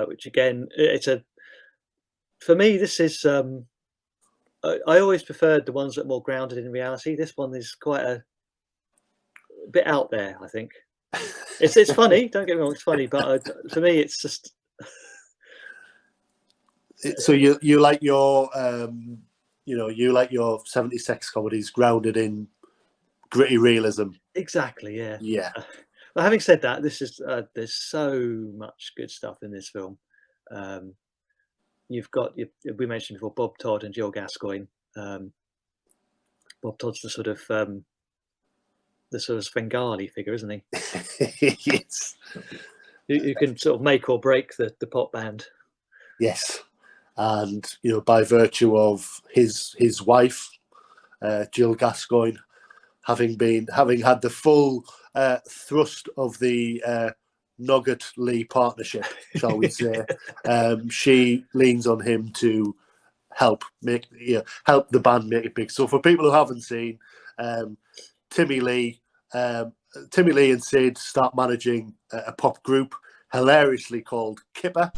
Which again, for me, this is, I always preferred the ones that are more grounded in reality. This one is quite bit out there. I think it's funny. Don't get me wrong, it's funny, but for me, it's just. So you like your you like your 70s sex comedies grounded in gritty realism. Exactly. Yeah. Yeah. Well, having said that, this is there's so much good stuff in this film. You've got we mentioned before Bob Todd and Jill Gascoigne. Bob Todd's the sort of Svengali figure, isn't he? Yes. You can sort of make or break the pop band. Yes. And by virtue of his wife, Jill Gascoigne, having had the full thrust of the Noggart-Lee partnership, shall we say, she leans on him to help the band make it big. So for people who haven't seen, Timmy Lee and Sid start managing a pop group hilariously called Kipper.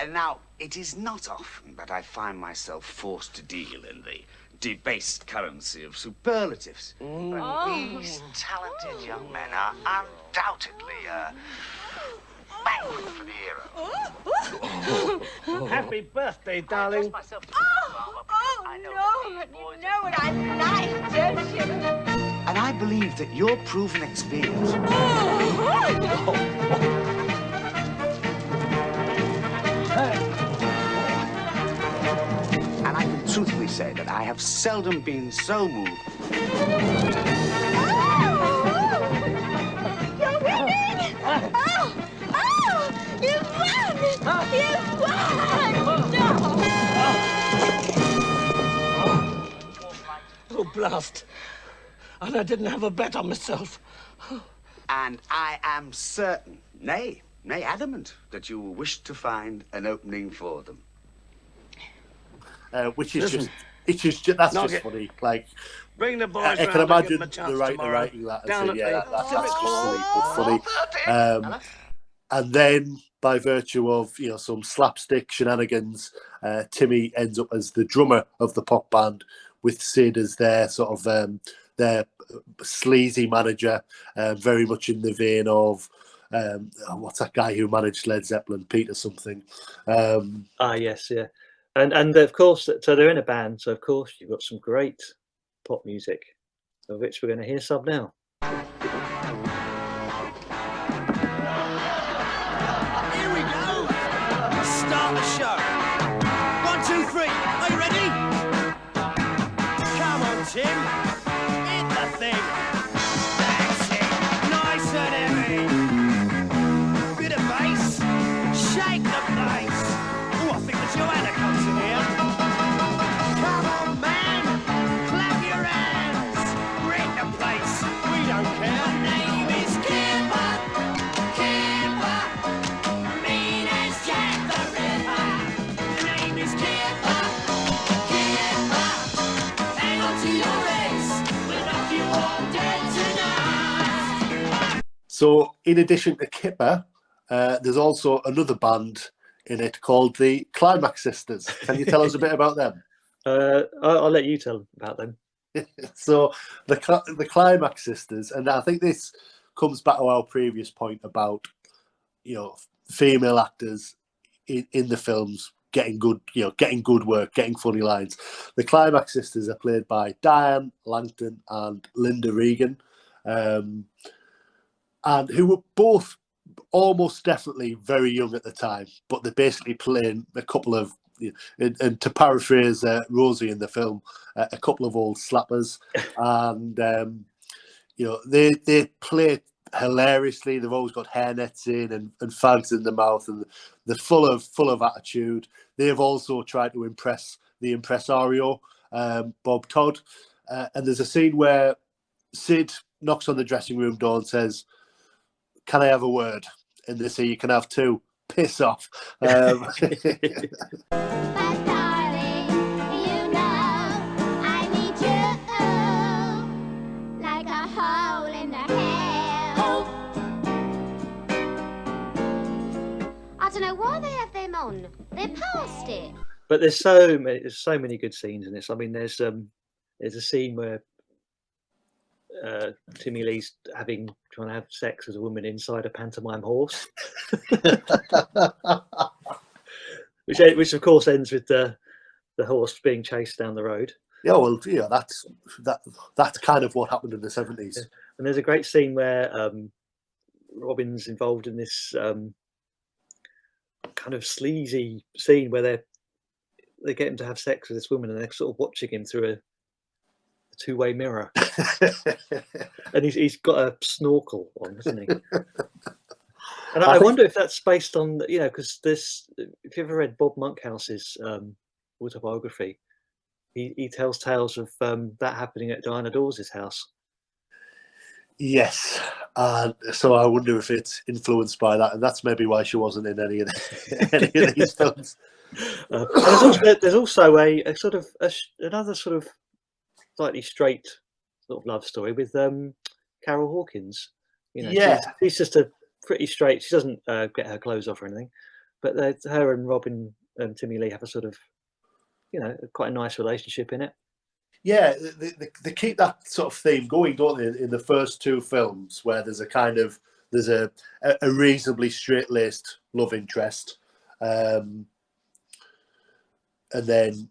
And now, it is not often that I find myself forced to deal in the debased currency of superlatives. But these talented young men are undoubtedly bang for the hero. Happy birthday, darling. You know what I'm like, don't you? And I believe that your proven experience... And I can truthfully say that I have seldom been so moved. You're winning! You've won! You've won! Oh, blast. And I didn't have a bet on myself. And I am certain, nay, adamant, that you will wish to find an opening for them. Which is that's just funny. Like, bring the boys I can round imagine and give them a the chance tomorrow. writing that Down and say, at yeah, the that's Civic just Hall. silly but funny. And then, by virtue of some slapstick shenanigans, Timmy ends up as the drummer of the pop band, with Sid as their sort of their sleazy manager, very much in the vein of what's that guy who managed Led Zeppelin, Peter something. Yes, yeah. And of course, so they're in a band, so of course you've got some great pop music, of which we're going to hear some now. Here we go. Start the show. 1, 2, 3. Are you ready? Come on, Tim. Hit the thing. That's it. Nice and heavy. Bit of bass. Shake the place. Oh, I think the Joanna comes in here. Come on, man. Clap your hands. Ring the place. We don't care. My name is Kipper. Kipper. Mean as Jack the Ripper. My name is Kipper. Kipper. Hang on to your race. We'll knock you all dead tonight. So, in addition to Kipper, there's also another band in it called the Climax Sisters. Can you tell us a bit about them? I'll let you tell about them. So, the Climax Sisters, and I think this comes back to our previous point about female actors in the films getting good work, getting funny lines. The Climax Sisters are played by Diane Langton and Linda Regan, and who were both almost definitely very young at the time, but they're basically playing a couple of, and to paraphrase Rosie in the film, a couple of old slappers, and they play hilariously. They've always got hairnets in and fags in the mouth, and they're full of attitude. They've also tried to impress the impresario, Bob Todd, and there's a scene where Sid knocks on the dressing room door and says, "Can I have a word?" And they say, "You can have two." Piss off. But darling, you know I need you like a hole in the hell. I don't know why they have them on. They're past it. But there's so many good scenes in this. I mean, there's a scene where Timmy Lee's trying to have sex with a woman inside a pantomime horse, which of course ends with the horse being chased down the road. Yeah, well, yeah, that's kind of what happened in the 70s. Yeah. And there's a great scene where Robin's involved in this kind of sleazy scene where they get him to have sex with this woman, and they're sort of watching him through a two-way mirror. And he's got a snorkel on, isn't he? And I wonder if that's based on, because if you ever read Bob Monkhouse's autobiography, he tells tales of that happening at Diana Dawes' house. Yes, so I wonder if it's influenced by that, and that's maybe why she wasn't in any of these films. There's also a sort of another sort of slightly straight sort of love story with Carol Hawkins. She's just a pretty straight. She doesn't get her clothes off or anything, but her and Robin and Timmy Lee have a sort of, quite a nice relationship in it. Yeah, they keep that sort of theme going, don't they? In the first two films, where there's a reasonably straight-laced love interest, and then,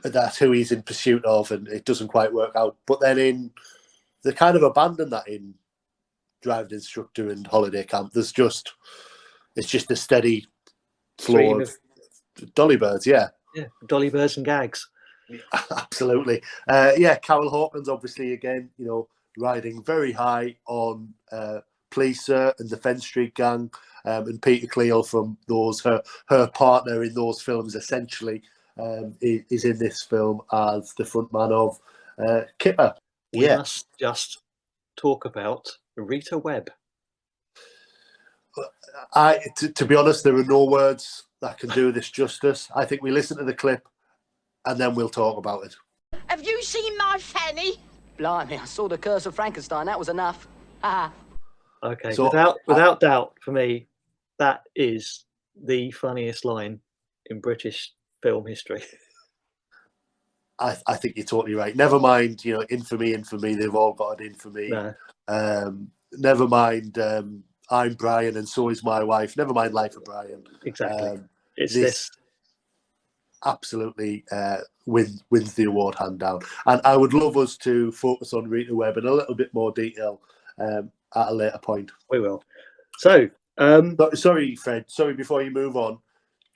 that's who he's in pursuit of, and it doesn't quite work out. But then they kind of abandon that in Driving Instructor and Holiday Camp. It's just a steady flow of dolly birds, yeah, dolly birds and gags. Absolutely. Carol Hawkins, obviously, again, riding very high on Policer and the Fence Street Gang, and Peter Cleall from her partner in those films, essentially, is in this film as the frontman of Kipper. We must just talk about Rita Webb. To be honest, there are no words that can do this justice. I think we listen to the clip and then we'll talk about it. Have you seen my Fanny? Blimey, I saw the Curse of Frankenstein. That was enough. Okay, so without doubt, for me, that is the funniest line in British film history. I think you're totally right. Never mind, infamy. They've all got an infamy. No. Never mind. I'm Brian, and so is my wife. Never mind, Life of Brian. Exactly. It's this. Absolutely wins the award hand down. And I would love us to focus on Rita Webb in a little bit more detail at a later point. We will. So, sorry, Fred. Sorry, before you move on,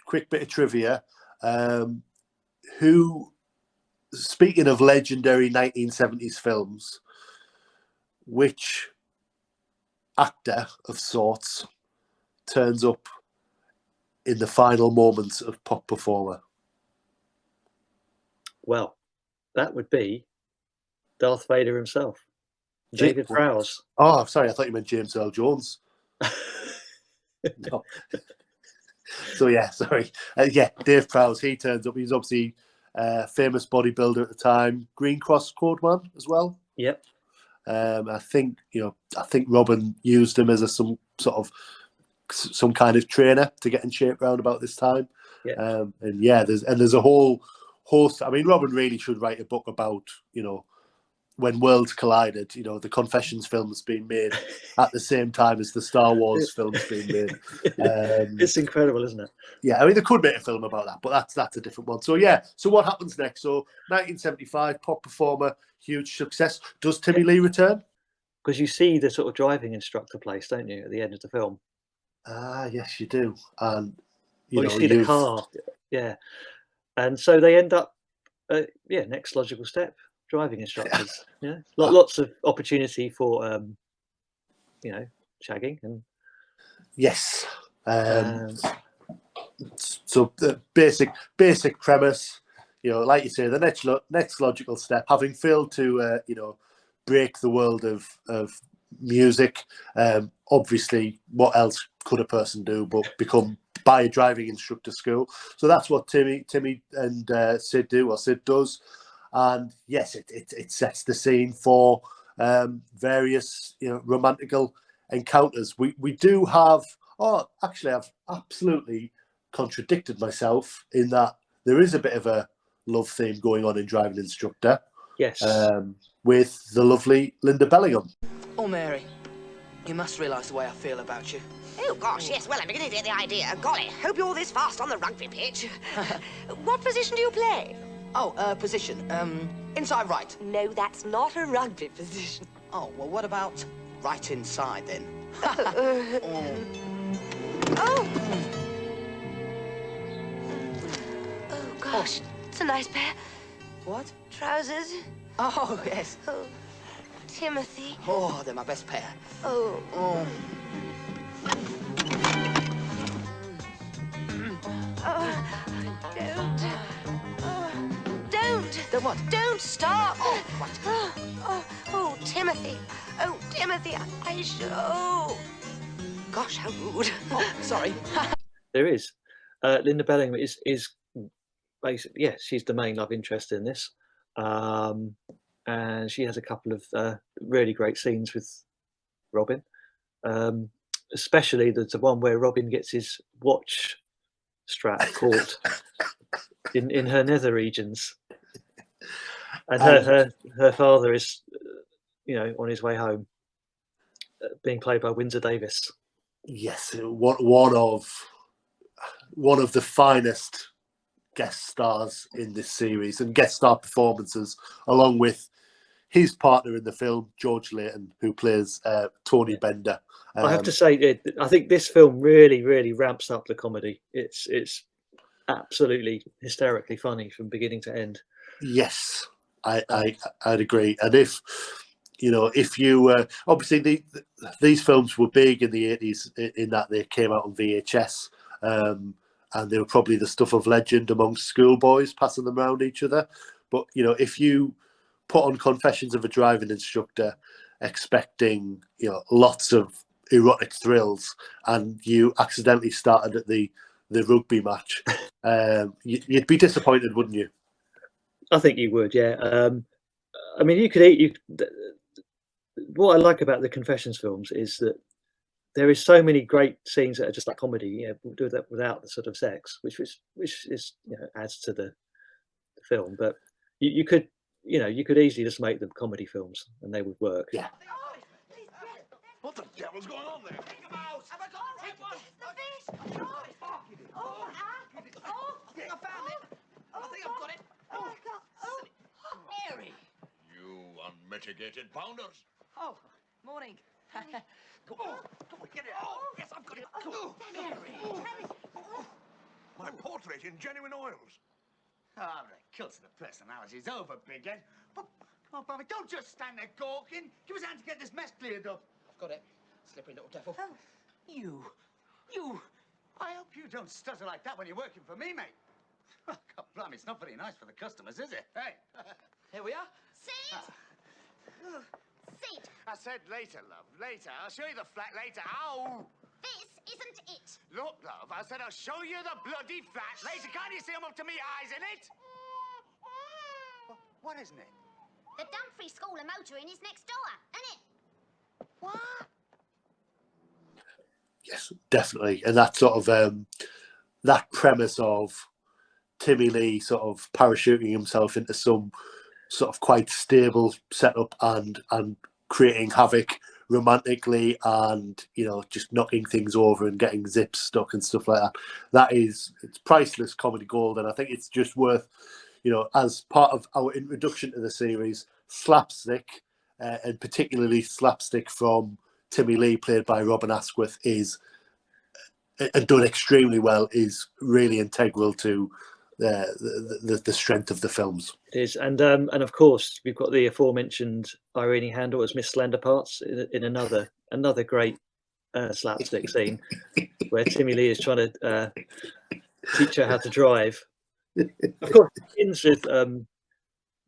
quick bit of trivia. Speaking of legendary 1970s films, which actor of sorts turns up in the final moments of Pop Performer? Well, that would be Darth Vader himself, David Prowse. Oh, I'm sorry. I thought you meant James Earl Jones. No. So, yeah, sorry. Dave Prowse, he turns up. He's obviously a famous bodybuilder at the time. Green Cross Code Man as well. Yep. I think Robin used him as some kind of trainer to get in shape around about this time. Yeah. There's a whole host. I mean, Robin really should write a book about when worlds collided. The Confessions films being made at the same time as the Star Wars films being made. It's incredible, isn't it? Yeah, I mean, they could make a film about that, but that's a different one. So yeah, so what happens next? So 1975, Pop Performer, huge success. Does Timmy Lee return? Because you see the sort of driving instructor place, don't you, at the end of the film? Yes, you do. And you see the car. Yeah. And so they end up, next logical step, driving instructors. Yeah, lots of opportunity for, shagging and. Yes. So the basic premise, like you say, the next logical step, having failed to, break the world of music. Obviously, what else could a person do but buy a driving instructor school? So that's what Timmy and Sid do, or Sid does. And yes, it sets the scene for various romantical encounters. We do have. Oh, actually, I've absolutely contradicted myself in that there is a bit of a love theme going on in Driving Instructor. Yes. with the lovely Linda Bellingham. Oh, Mary, you must realise the way I feel about you. Oh, gosh, yes. Well, I'm beginning to get the idea. Golly, hope you're this fast on the rugby pitch. What position do you play? Oh, position. Inside right. No, that's not a rugby position. Oh, well, what about right inside, then? Oh, gosh, it's a nice pair. What? Trousers. Oh, yes. Oh, Timothy. Oh, they're my best pair. Oh. Oh. Don't what? Don't stop. Oh, what? Oh, Timothy. Oh, Timothy, I should. Oh. Gosh, how rude. Oh, sorry. There is. Linda Bellingham is basically, yes, she's the main love interest in this. And she has a couple of really great scenes with Robin. Especially the one where Robin gets his watch strap caught in her nether regions. And her father is, on his way home, being played by Windsor Davis. Yes, one of the finest guest stars in this series and guest star performances, along with his partner in the film, George Layton, who plays Tony Bender. I have to say, I think this film really, really ramps up the comedy. It's absolutely hysterically funny from beginning to end. Yes, I'd agree. And if you obviously these films were big in the 80s in that they came out on VHS, and they were probably the stuff of legend amongst schoolboys passing them around each other. But if you put on Confessions of a Driving Instructor expecting lots of erotic thrills, and you accidentally started at the rugby match, you'd be disappointed, wouldn't you? I think you would, yeah. I mean, you could what I like about the Confessions films is that there is so many great scenes that are just like comedy. We'll do that without the sort of sex, which is adds to the film. But you could easily just make them comedy films and they would work. Yeah. What the devil's going on there? Think about. Have I got the right one? The fish. Oh, I think I found it. I think I've got it. Oh, God. Oh, Mary. You unmitigated pounders. Oh, morning. Come on, get it. Oh, yes, I've got it. Mary. My portrait in genuine oils. Ah, the cult of the personality's over, big head. But, come on, Bobby, don't just stand there gawking. Give us a hand to get this mess cleared up. I've got it. Slippery little devil. Oh. You. I hope you don't stutter like that when you're working for me, mate. God, blimey, it's not very nice for the customers, is it? Hey. Here we are. Sit! Sit! I said later, love, later. I'll show you the flat later. Ow! This isn't it. Look, love, I said I'll show you the bloody flat later. Can't you see I'm up to me eyes in it? What isn't it? The Dumfries School of Motoring is next door, isn't it? what? Yes, definitely. And that sort of that premise of Timmy Lee sort of parachuting himself into some sort of quite stable setup and creating havoc romantically, and just knocking things over and getting zips stuck and stuff like that. It's priceless comedy gold, and I think it's just worth, as part of our introduction to the series, slapstick, and particularly slapstick from Timmy Lee, played by Robin Askwith, is and done extremely well, is really integral to the strength of the films. It is, and of course we've got the aforementioned Irene Handel as Miss Slenderparts in another great slapstick scene where Timmy Lee is trying to teach her how to drive. Of course, it begins with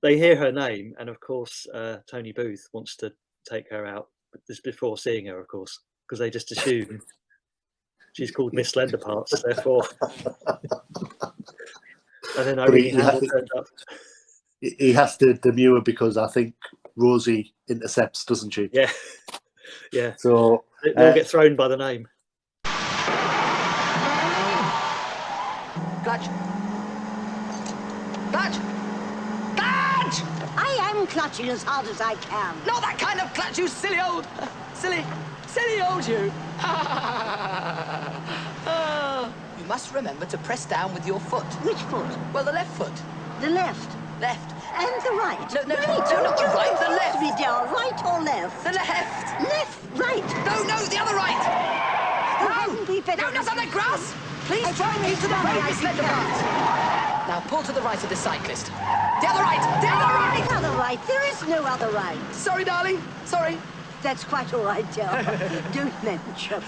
they hear her name, and of course Tony Booth wants to take her out, but this before seeing her, of course, because they just assume she's called Miss Slenderparts, therefore. And then Irene Handel turns up. He has to demur because I think Rosie intercepts, doesn't she? Yeah, yeah. So they'll get thrown by the name. Clutch. Clutch. Clutch! clutch! I am clutching as hard as I can. Not that kind of clutch, you silly old you. You must remember to press down with your foot. Which foot? Well, the left foot. The left. Left. And the right. No, right. not the right, the left. Me down, right or left? The left. Left, right. No, the other right. No, not on the grass. Please try and keep to the road, Miss Lenderpart. Now pull to the right of the cyclist. The other right. The other right. The other right. There is no other right. Sorry, darling. Sorry. That's quite all right, Joe. Don't mention.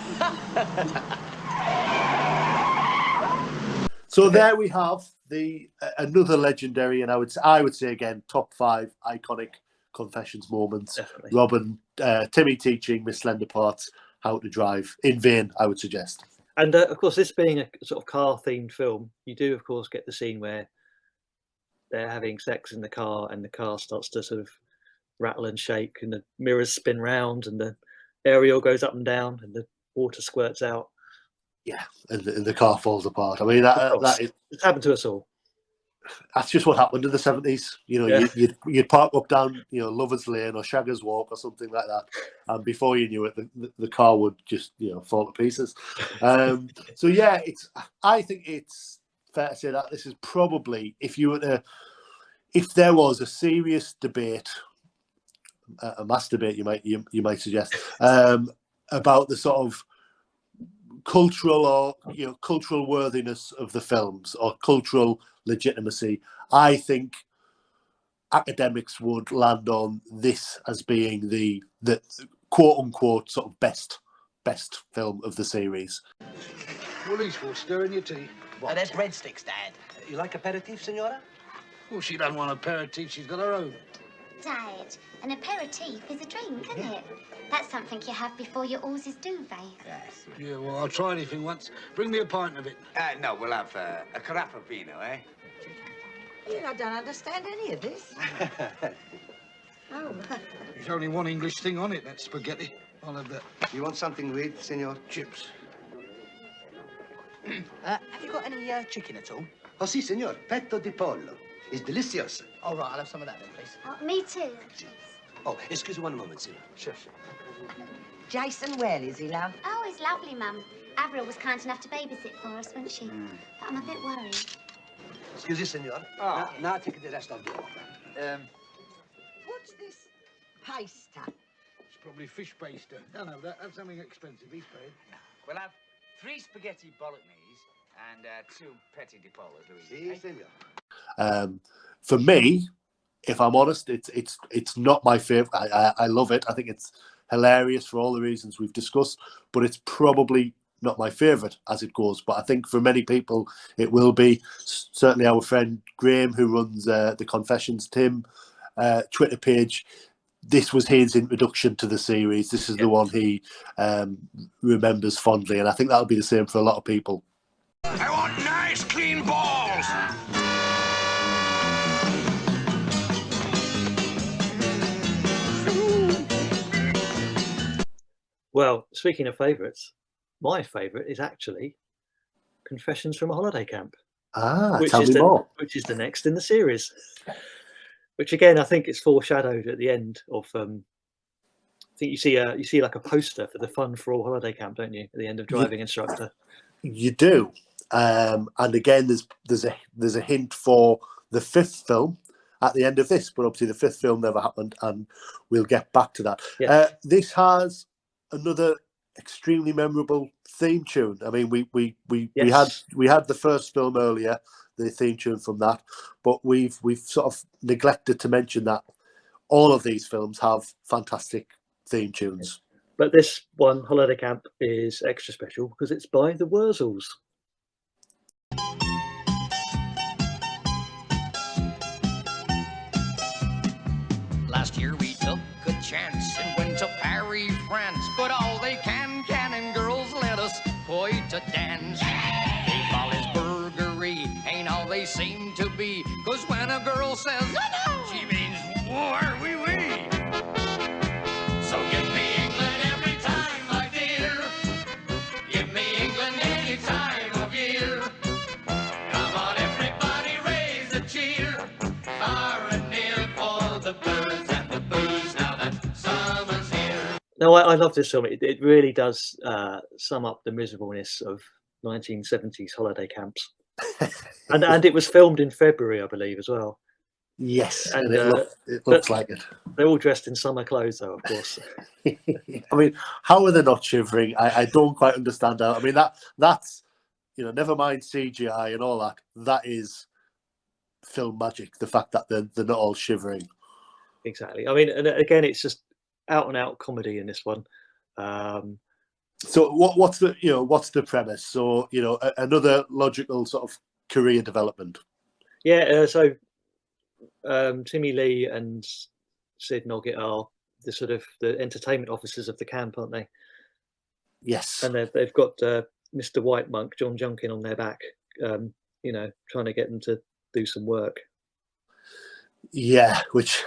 So there we have another legendary, and I would say again, top 5 iconic confessions moments. Definitely. Robin, Timmy teaching Miss Lenderpart how to drive in vain, I would suggest. And of course, this being a sort of car-themed film, you do of course get the scene where they're having sex in the car, and the car starts to sort of rattle and shake, and the mirrors spin round, and the aerial goes up and down, and the water squirts out. Yeah, and the car falls apart. I mean, it's happened to us all. That's just what happened in the 70s. You know, Yeah. you'd park up down, Lovers Lane or Shaggers Walk or something like that, and before you knew it, the car would just, fall to pieces. So yeah, I think it's fair to say that this is probably, if there was a serious debate, a mass debate, you might suggest, about the sort of cultural or cultural worthiness of the films or cultural legitimacy, I think academics would land on this as being the quote unquote sort of best film of the series. Woolies for stirring your tea. Oh, there's breadsticks, Dad. You like aperitif, Senora? Oh, she doesn't want aperitif. She's got her own. Dad, an aperitif is a drink, isn't it? That's something you have before your oars duvet. Yes. Yeah, well, I'll try anything once. Bring me a pint of it. No, we'll have a carafapino, eh? I don't understand any of this. Oh. There's only one English thing on it, that's spaghetti. I'll have that. You want something with, senor? Chips. Have you got any chicken at all? Oh, si, senor. Petto di pollo. It's delicious. All right, I'll have some of that then, please. Oh, me too. Oh, excuse me one moment, senor. Sure. Jason, where is he, love? Oh, he's lovely, Mum. Avril was kind enough to babysit for us, wasn't she? But I'm a bit worried. Excuse me, senor. Oh. Now I take the rest of the order. What's this pasta? It's probably fish paste. No, that's something expensive. He's paid. We'll have 3 spaghetti bolognese and 2 petty di pollo, Luigi. Si, senor. For me, if I'm honest, it's not my favorite. I love it. I think it's hilarious for all the reasons we've discussed, but it's probably not my favorite as it goes. But I think for many people it will be. Certainly our friend Graham, who runs the Confessions Tim Twitter page, this was his introduction to the series. This is the one he remembers fondly, and I think that'll be the same for a lot of people. I want nice, clean balls. Well, speaking of favourites, my favourite is actually Confessions from a Holiday Camp. Tell me more. Which is the next in the series. Which again, I think it's foreshadowed at the end of. I think you see like a poster for the Fun for All Holiday Camp, don't you? At the end of Driving Instructor. You do, and again, there's a hint for the 5th film at the end of this, but obviously the 5th film never happened, and we'll get back to that. Yeah. This has another extremely memorable theme tune. I mean, we had the first film earlier, the theme tune from that, but we've sort of neglected to mention that all of these films have fantastic theme tunes. But this one, Holiday Camp, is extra special because it's by the Wurzels. Last year we took a chance and went to Paris, France. But all they can and girls let us quite a dance. People is burgery, ain't all they seem to be. Cause when a girl says, no, she means war, wee wee. So give me England every time, my dear. Give me England any time of year. Come on, everybody, raise a cheer. Far and near. No, I love this film. It really does sum up the miserableness of 1970s holiday camps. and it was filmed in February, I believe, as well. Yes, And it looks like it. They're all dressed in summer clothes, though, of course. I mean, how are they not shivering? I don't quite understand how. I mean, that's, you know, never mind CGI and all that. That is film magic. The fact that they're not all shivering. Exactly. I mean, and again, it's just out and out comedy in this one. So what's the premise? So, you know, another logical sort of career development. Yeah. So Timmy Lee and Sid Noggett are the sort of the entertainment officers of the camp, aren't they? Yes. And they've got Mr. White Monk, John Junkin, on their back, you know, trying to get them to do some work. Yeah, which,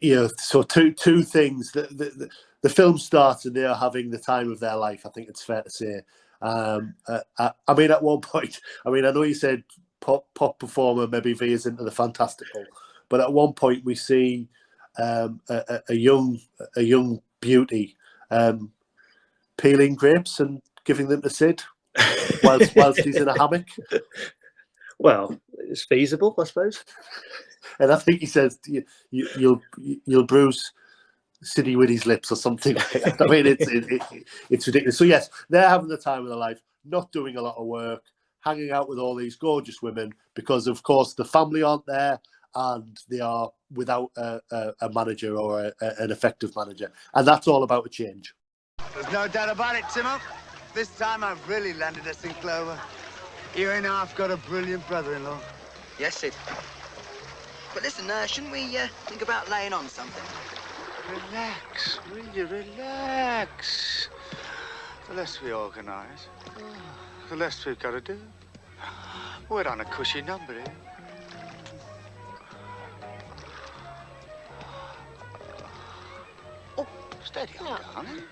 you know, so two things. The film starts and they are having the time of their life. I think it's fair to say. I mean, at one point, I mean, I know you said pop performer maybe veers into the fantastical, but at one point we see a young beauty peeling grapes and giving them to Sid whilst he's in a hammock. Well, it's feasible, I suppose. And I think he says you'll bruise Siddy Widdy's lips or something like that. I mean, it's ridiculous. So yes, they're having the time of their life, not doing a lot of work, hanging out with all these gorgeous women because, of course, the family aren't there and they are without a manager or an effective manager, and that's all about a change. There's no doubt about it, Timo. This time I've really landed us in clover. You and I've got a brilliant brother-in-law. Yes, Sid. But listen, shouldn't we think about laying on something? Relax, will you? Relax. The less we organise, the less we've got to do. We're on a cushy number here. Oh, steady on, darling.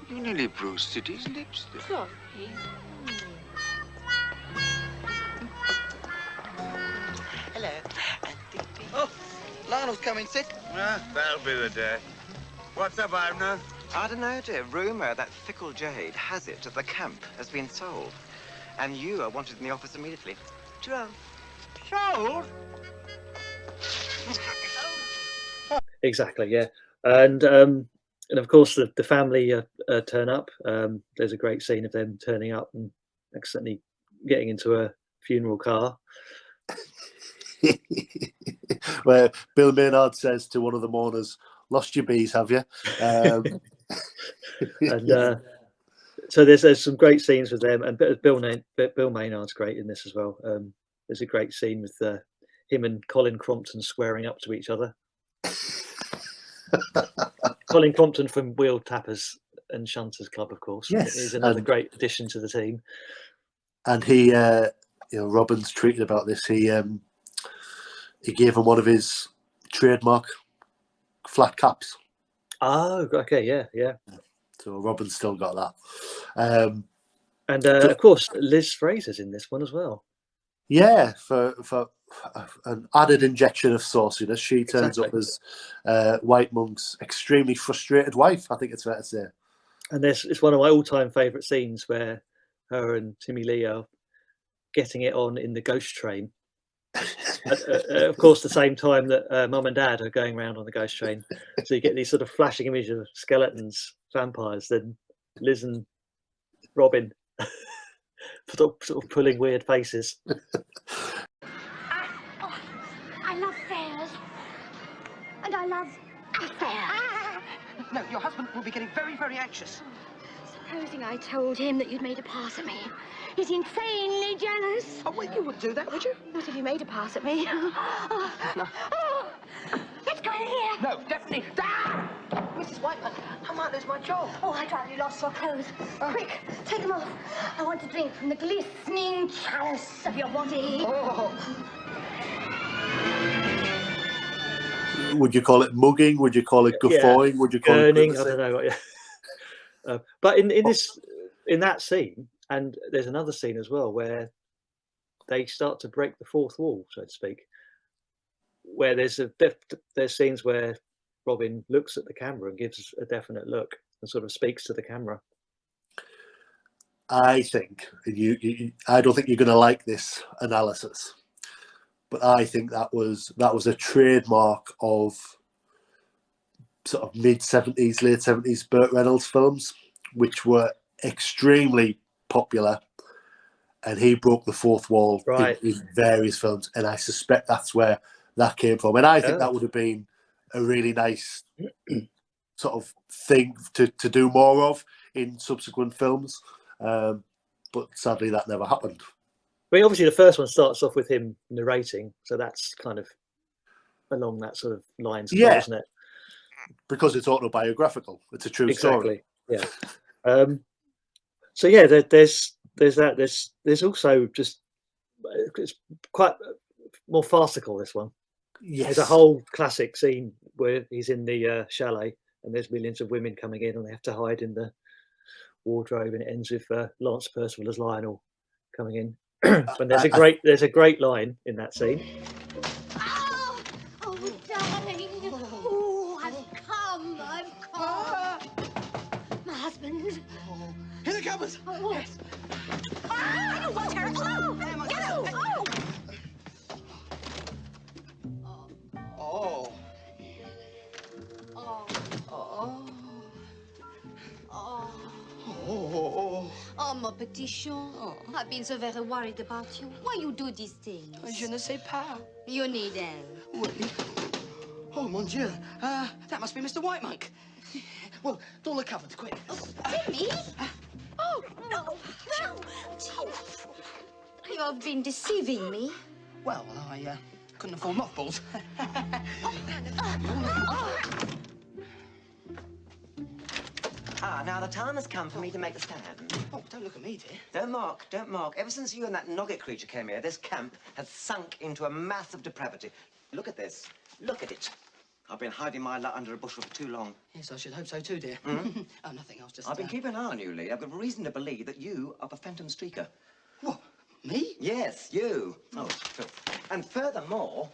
You nearly bruised Siddy's lips there. Sorry. Hello. Oh, Lionel's coming, Sid. That'll be the day. What's up, Abner? I don't know, dear. Rumour that Fickle Jade has it at the camp has been sold. And you are wanted in the office immediately. Jerome. Sold? Exactly, yeah. And of course the family turn up. There's a great scene of them turning up and accidentally getting into a funeral car. Where Bill Maynard says to one of the mourners, "Lost your bees, have you?" And so there's some great scenes with them, and Bill Maynard's great in this as well. There's a great scene with him and Colin Crompton squaring up to each other. Colin Crompton from Wheel Tappers and Shunters Club, of course. Yes, he's another great addition to the team. And he, you know, Robin's tweeted about this. He gave him one of his trademark flat caps. Oh, okay, yeah. So Robin's still got that. And of course, Liz Fraser's in this one as well. Yeah, for an added injection of sauciness, she turns up as White Monk's extremely frustrated wife. I think it's fair to say. And it's one of my all-time favourite scenes where her and Timmy Lee are getting it on in the ghost train. Of course, the same time that Mum and Dad are going around on the ghost train. So you get these sort of flashing images of skeletons, vampires, then Liz and Robin sort of pulling weird faces. I love fairs. And I love affairs. No, your husband will be getting very, very anxious. Supposing I told him that you'd made a pass at me. He's insanely jealous. Oh, well, you wouldn't do that, would you? Not if you made a pass at me. No. Let's go in here. No, definitely. Ah! Mrs. Whiteman, I might lose my job. Oh, I'd rather you lost your clothes. Quick, take them off. I want to drink from the glistening chalice of your body. Oh. Would you call it mugging? Would you call it guffawing? Yeah. Would you call Gurning, it? I don't know. But in that scene, and there's another scene as well where they start to break the fourth wall, so to speak. Where there's scenes where Robin looks at the camera and gives a definite look, and sort of speaks to the camera. I think I don't think you're going to like this analysis, but I think that was a trademark of sort of mid-70s, late 70s Burt Reynolds films, which were extremely popular, and he broke the fourth wall in various films, and I suspect that's where that came from. And I think that would have been a really nice sort of thing to do more of in subsequent films, but sadly that never happened. I mean, obviously the first one starts off with him narrating, so that's kind of along that sort of lines, isn't it? Because it's autobiographical. It's a true story. Yeah. So yeah, there's that. There's also just it's quite more farcical. This one. Yes. There's a whole classic scene where he's in the chalet, and there's millions of women coming in, and they have to hide in the wardrobe, and it ends with Lance Percival as Lionel coming in. And there's a great line in that scene. Oh, darling. Oh, I've come. My husband. In the cupboard. Oh, yes. Oh, what's her? Oh, no. Oh. Oh, my petit chien. I've been so very worried about you. Why you do these things? Je ne sais pas. You need help. Oui. Oh, mon Dieu. That must be Mr. White Monk. Well, door the cupboard, quick. Timmy? Oh, no. You have been deceiving me. Well, I couldn't afford mothballs. Now the time has come for me to make the stand. Oh, don't look at me, dear. Don't mock. Ever since you and that nugget creature came here, this camp has sunk into a mass of depravity. Look at this. Look at it. I've been hiding my lot under a bushel for too long. Yes, I should hope so too, dear. Mm? Oh, nothing else, just... I've been keeping an eye on you, Lee. I've got reason to believe that you are the phantom streaker. What? Me? Yes, you. Oh, and furthermore,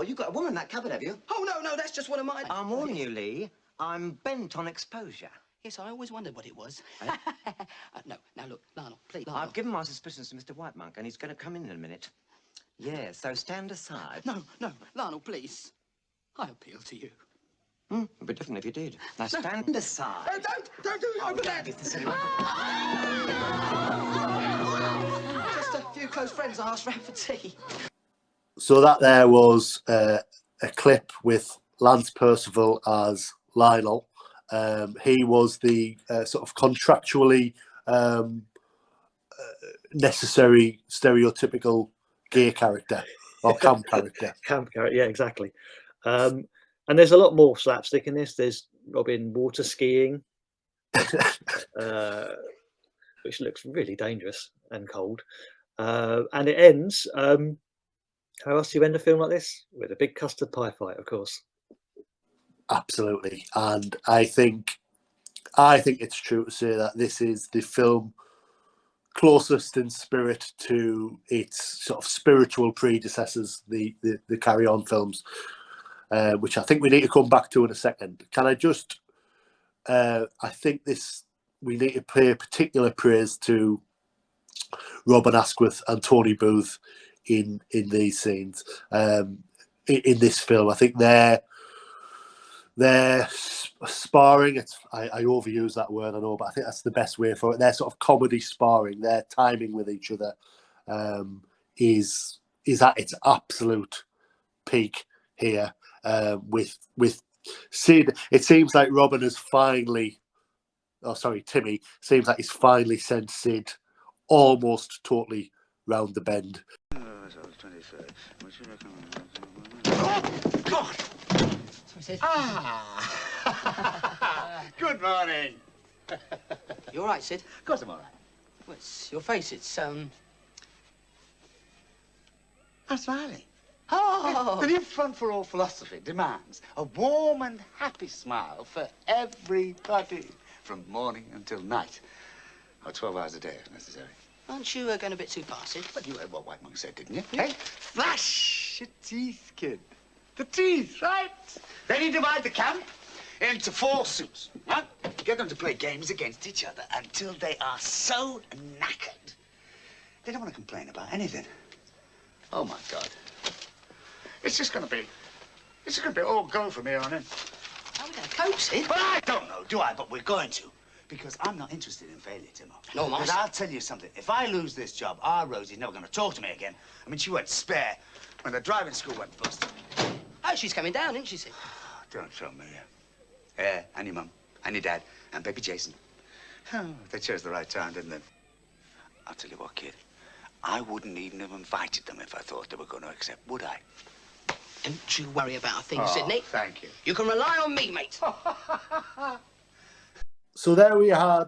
you've got a woman in that cupboard, have you? Oh, no, that's just one of my... I'm warning you, Lee. I'm bent on exposure. Yes, I always wondered what it was. No, now look, Lionel, please. I've given my suspicions to Mr. White Monk, and he's going to come in a minute. Yeah, so stand aside. No, Lionel, please. I appeal to you. It'd be different if you did. Now stand aside. Don't do it over there. Just a few close friends I asked round for tea. So that there was a clip with Lance Percival as Lionel. He was the sort of contractually necessary stereotypical gay character or camp character. Camp character, yeah, exactly. And there's a lot more slapstick in this. There's Robin water skiing, which looks really dangerous and cold. And it ends. How else do you end a film like this? With a big custard pie fight, of course. Absolutely, and I think it's true to say that this is the film closest in spirit to its sort of spiritual predecessors, the Carry On films, which I think we need to come back to in a second. Can I just? I think we need to pay particular praise to Robin Askwith and Tony Booth in these scenes, in this film. I think they're sparring. I overuse that word, I know, but I think that's the best way for it. Their sort of comedy sparring, their timing with each other is at its absolute peak here. With Sid, it seems like Robin has finally, Timmy seems like he's finally sent Sid almost totally round the bend. Oh, God! Good morning. You all right, Sid? Of course I'm all right. Well, it's your face. It's, I'm smiling. Oh! The new Front for All philosophy demands a warm and happy smile for everybody from morning until night. 12 hours a day if necessary. Aren't you going a bit too far, Sid? But you heard what White Monk said, didn't you? Hey, flash your teeth, kid. The teeth, right? Then you divide the camp into foursome. Huh? Get them to play games against each other until they are so knackered. They don't want to complain about anything. Oh, my God. It's just going to be all go from here on in. Are we going to coax it? But I don't know, do I? But we're going to. Because I'm not interested in failure, Timo. No, But Master. I'll tell you something. If I lose this job, our Rosie's never going to talk to me again. I mean, she went spare when the driving school went bust. Oh, she's coming down, isn't she, Sid? Don't tell me. Yeah, and your mum, and your dad, and baby Jason. Oh, they chose the right time, didn't they? I'll tell you what, kid. I wouldn't even have invited them if I thought they were going to accept, would I? Don't you worry about a thing, Oh, Sydney. thank you. You can rely on me, mate. So there we had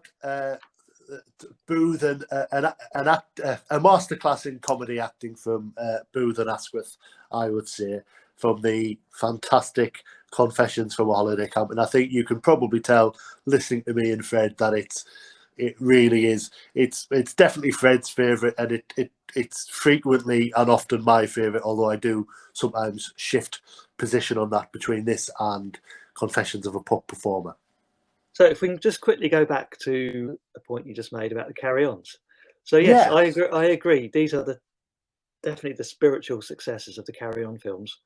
Booth and a masterclass in comedy acting from Booth and Askwith, I would say, from the fantastic Confessions from a Holiday Camp. And I think you can probably tell, listening to me and Fred, that it really is. It's definitely Fred's favourite, and it's frequently and often my favourite, although I do sometimes shift position on that between this and Confessions of a Pop Performer. So if we can just quickly go back to the point you just made about the carry-ons. So yes, yeah. I agree. These are definitely the spiritual successors of the carry-on films.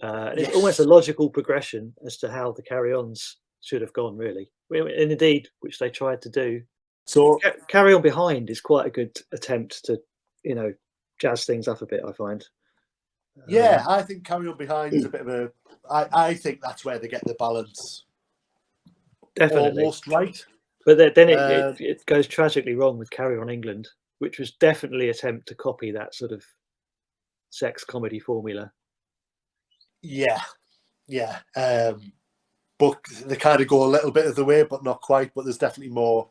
It's almost a logical progression as to how the carry-ons should have gone, really. And indeed, which they tried to do. So Carry On Behind is quite a good attempt to, jazz things up a bit, I find. Yeah, I think Carry On Behind is a bit of a... I think that's where they get the balance definitely almost right. But then it goes tragically wrong with Carry On England, which was definitely an attempt to copy that sort of sex comedy formula. Yeah. But they kind of go a little bit of the way, but not quite. But there's definitely more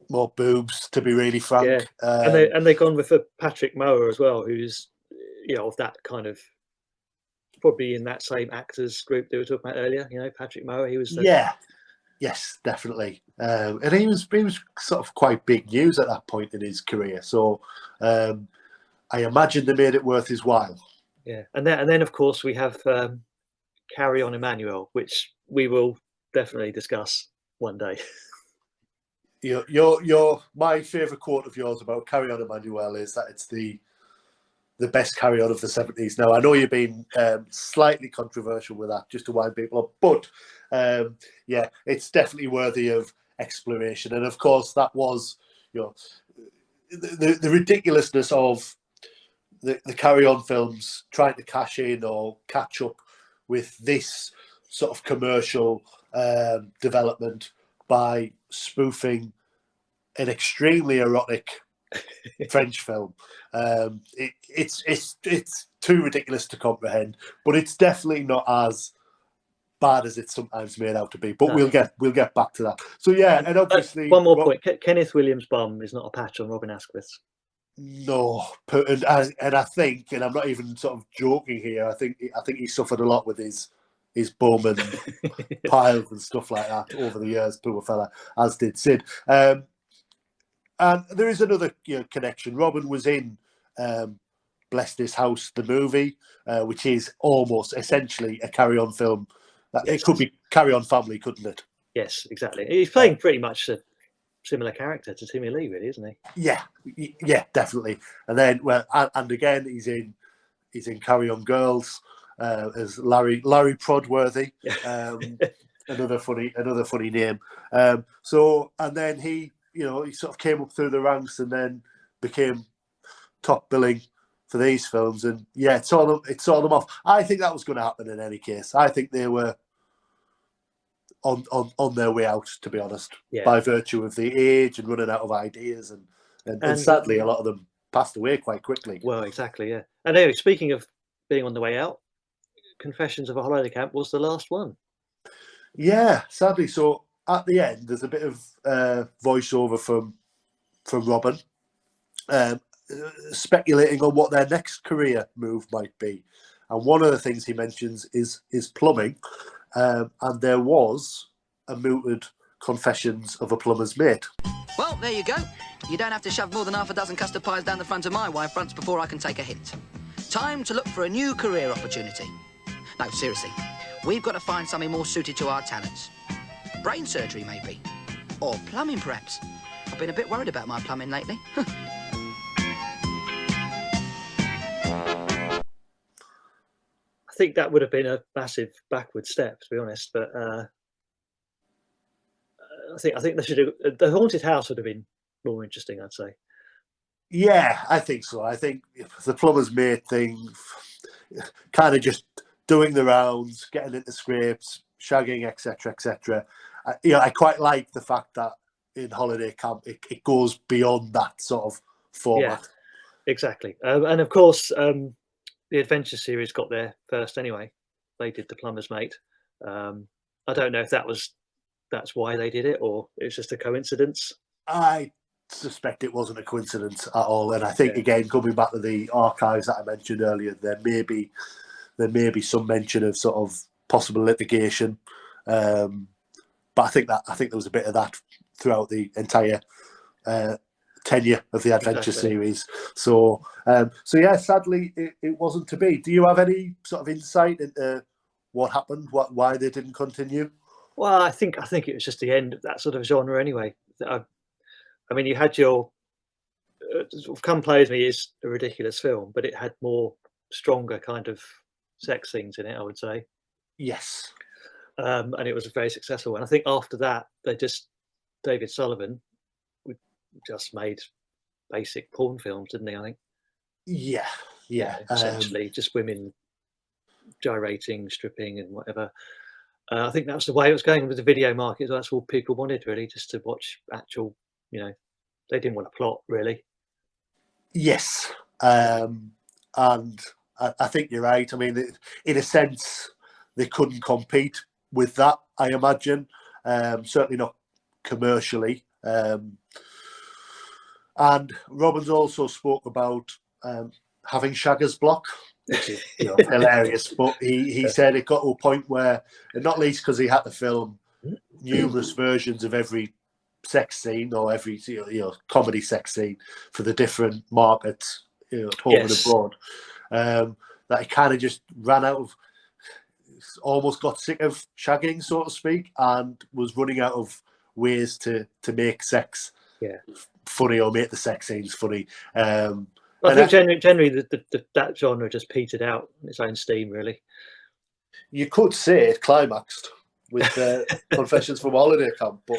boobs, to be really frank. Yeah. And they've gone with Patrick Mower as well, who's of that kind of, probably in that same actors group they were talking about earlier. Patrick Mower, he was yes, definitely. And he was sort of quite big news at that point in his career. So I imagine they made it worth his while. Yeah, and then of course we have Carry On Emmanuel, which we will definitely discuss one day. My favourite quote of yours about Carry On Emmanuel is that it's the best Carry On of the 70s. Now, I know you've been slightly controversial with that, just to wind people up, but it's definitely worthy of exploration. And of course, that was the ridiculousness of the Carry On films trying to cash in or catch up with this sort of commercial development by spoofing an extremely erotic French film. It's too ridiculous to comprehend, but it's definitely not as bad as it's sometimes made out to be. But we'll get back to that. So yeah, and obviously one more point: Kenneth Williams' bum is not a patch on Robin Askwith. No, and I think, and I'm not even sort of joking here, I think he suffered a lot with his bum and piles and stuff like that over the years, poor fella, as did Sid. And there is another connection. Robin was in Bless This House, the movie, which is almost essentially a Carry On film. It could be Carry On Family, couldn't it? Yes, exactly. He's playing pretty much a similar character to Timmy Lee, really, isn't he? Yeah, definitely. And then, and again, he's in Carry On Girls as Larry Prodworthy, another funny name. So, and then he sort of came up through the ranks and then became top billing for these films. And yeah, it saw them off. I think that was going to happen in any case. I think they were on their way out, to be honest, by virtue of the age and running out of ideas, and sadly a lot of them passed away quite quickly. Well, exactly, yeah. And anyway, speaking of being on the way out, Confessions of a Holiday Camp was the last one. Yeah, sadly. So at the end, there's a bit of voiceover from Robin, speculating on what their next career move might be. And one of the things he mentions is plumbing. And there was a mooted Confessions of a Plumber's Mate. Well, there you go. You don't have to shove more than half a dozen custard pies down the front of my wife fronts before I can take a hint. Time to look for a new career opportunity. No, seriously. We've got to find something more suited to our talents. Brain surgery, maybe. Or plumbing, perhaps. I've been a bit worried about my plumbing lately. I think that would have been a massive backward step, to be honest. But I think they should have, the haunted house would have been more interesting, I'd say. Yeah, I think so. I think the plumber's mate thing, kind of just doing the rounds, getting into scrapes, shagging, etc., etc. I quite like the fact that in Holiday Camp it goes beyond that sort of format. Yeah, exactly. And of course, the Adventure series got there first anyway. They did the plumber's mate. I don't know if that's why they did it, or it's just a coincidence. I suspect it wasn't a coincidence at all, and I think again, coming back to the archives that I mentioned earlier, there may be some mention of sort of possible litigation, but I think there was a bit of that throughout the entire tenure of the Adventure series. So yeah, sadly, it wasn't to be. Do you have any sort of insight into what happened, why they didn't continue? Well, I think it was just the end of that sort of genre anyway. I mean, you had your Come Play With Me is a ridiculous film, but it had more stronger kind of sex scenes in it, I would say. Yes. And it was a very successful one. I think after that, David Sullivan just made basic porn films, didn't he? I think. Yeah. Essentially, just women gyrating, stripping, and whatever. I think that's the way it was going with the video market. That's all people wanted, really, just to watch actual. They didn't want a plot, really. Yes, and I think you're right. I mean, in a sense, they couldn't compete with that, I imagine. Certainly not commercially. And Robin's also spoke about having Shagger's block, which is hilarious. But he said it got to a point where, and not least because he had to film numerous versions of every sex scene or every comedy sex scene for the different markets, at home and abroad, that he kind of just ran out of, almost got sick of shagging, so to speak, and was running out of ways to make sex funny or make the sex scenes funny. I think generally that genre just petered out on its own steam, really. You could say it climaxed with Confessions from Holiday Camp, but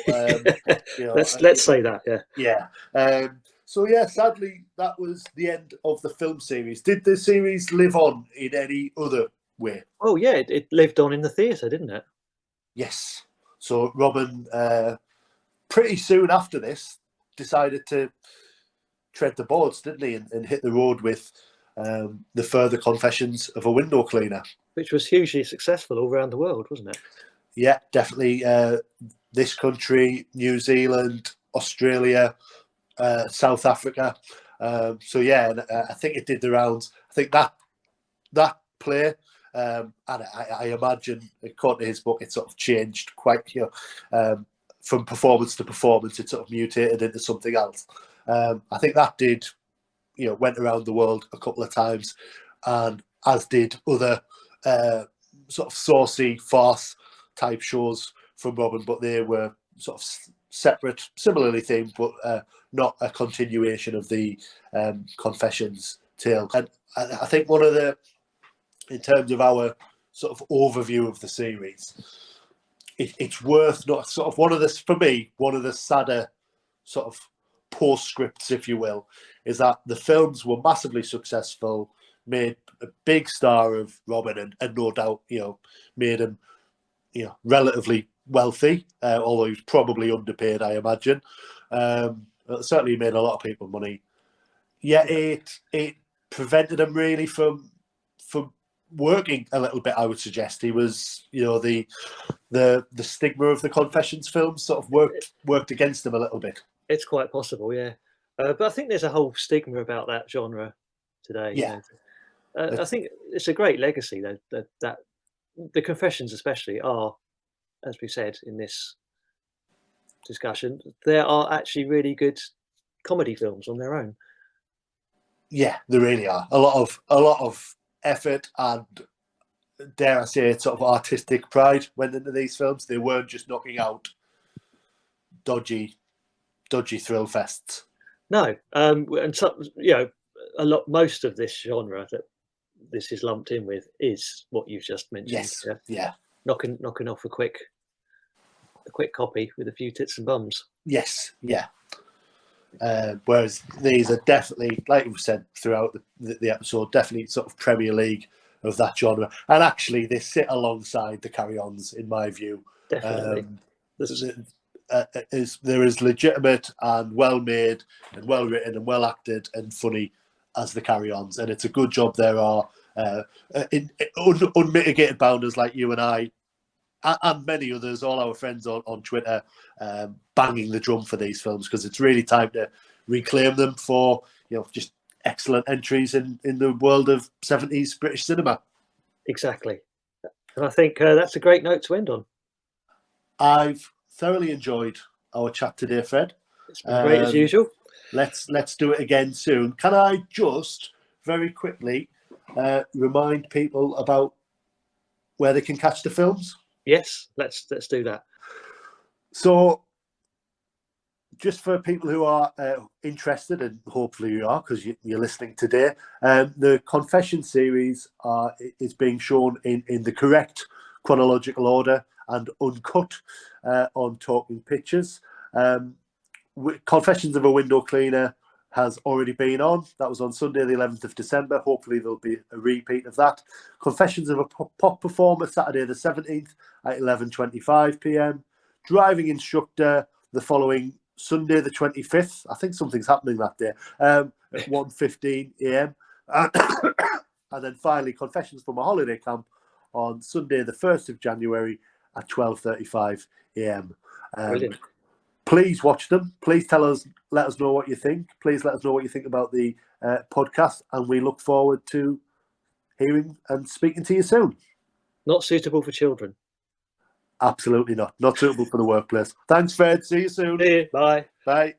let's say that, yeah. So yeah, sadly, that was the end of the film series. Did the series live on in any other way? Oh yeah, it lived on in the theatre, didn't it? Yes. So Robin, pretty soon after this, decided to tread the boards, didn't he, and hit the road with the further Confessions of a Window Cleaner, which was hugely successful all around the world, wasn't it? Yeah, definitely. This country, New Zealand, Australia, South Africa. So yeah, and, I think it did the rounds. I think that play, and I imagine, according to his book, it sort of changed quite, from performance to performance. It sort of mutated into something else. I think that did, went around the world a couple of times, and as did other sort of saucy farce type shows from Robin, but they were sort of separate, similarly themed, but not a continuation of the Confessions tale. And I think one of the, in terms of our sort of overview of the series, it's worth not sort of one of the sadder sort of postscripts, if you will, is that the films were massively successful, made a big star of Robin, and no doubt, made him, relatively wealthy, although he was probably underpaid, I imagine. Certainly made a lot of people money. Yet it prevented him really from working a little bit, I would suggest. He was, the stigma of the Confessions films sort of worked against him a little bit. It's quite possible, yeah. But I think there's a whole stigma about that genre today. Yeah. I think it's a great legacy, though, that the Confessions especially are, as we said in this discussion, there are actually really good comedy films on their own. Yeah, there really are. A lot of effort and dare I say it, sort of artistic pride went into these films. They weren't just knocking out dodgy thrill fests. No, and so, most of this genre that this is lumped in with is what you've just mentioned. Yes, yeah. Knocking off a quick copy with a few tits and bums. Yes, yeah. Whereas these are definitely, like we said throughout the episode, definitely sort of Premier League of that genre. And actually, they sit alongside the Carry-Ons, in my view. Definitely. They're as legitimate and well-made and well-written and well-acted and funny as the Carry-Ons. And it's a good job there are unmitigated bounders like you and I, and many others, all our friends on Twitter, banging the drum for these films, because it's really time to reclaim them for just excellent entries in the world of 70s British cinema. Exactly. And I think that's a great note to end on. I've thoroughly enjoyed our chat today, Fred. It's been great as usual. Let's do it again soon. Can I just very quickly remind people about where they can catch the films? Yes, let's do that. So, just for people who are interested, and hopefully you are, because you're listening today, the Confession series is being shown in the correct chronological order and uncut on Talking Pictures. Confessions of a Window Cleaner has already been on. That was on Sunday, the 11th of December. Hopefully there'll be a repeat of that. Confessions of a Pop Performer, Saturday the 17th at 11:25 p.m. Driving Instructor the following Sunday the 25th. I think something's happening that day. At 1:15 a.m. And then finally, Confessions from a Holiday Camp on Sunday the 1st of January at 12:35 a.m. Brilliant. Please watch them. Please let us know what you think. Please let us know what you think about the podcast, and we look forward to hearing and speaking to you soon. Not suitable for children. Absolutely not. Not suitable for the workplace. Thanks, Fred. See you soon. See you. Bye. Bye.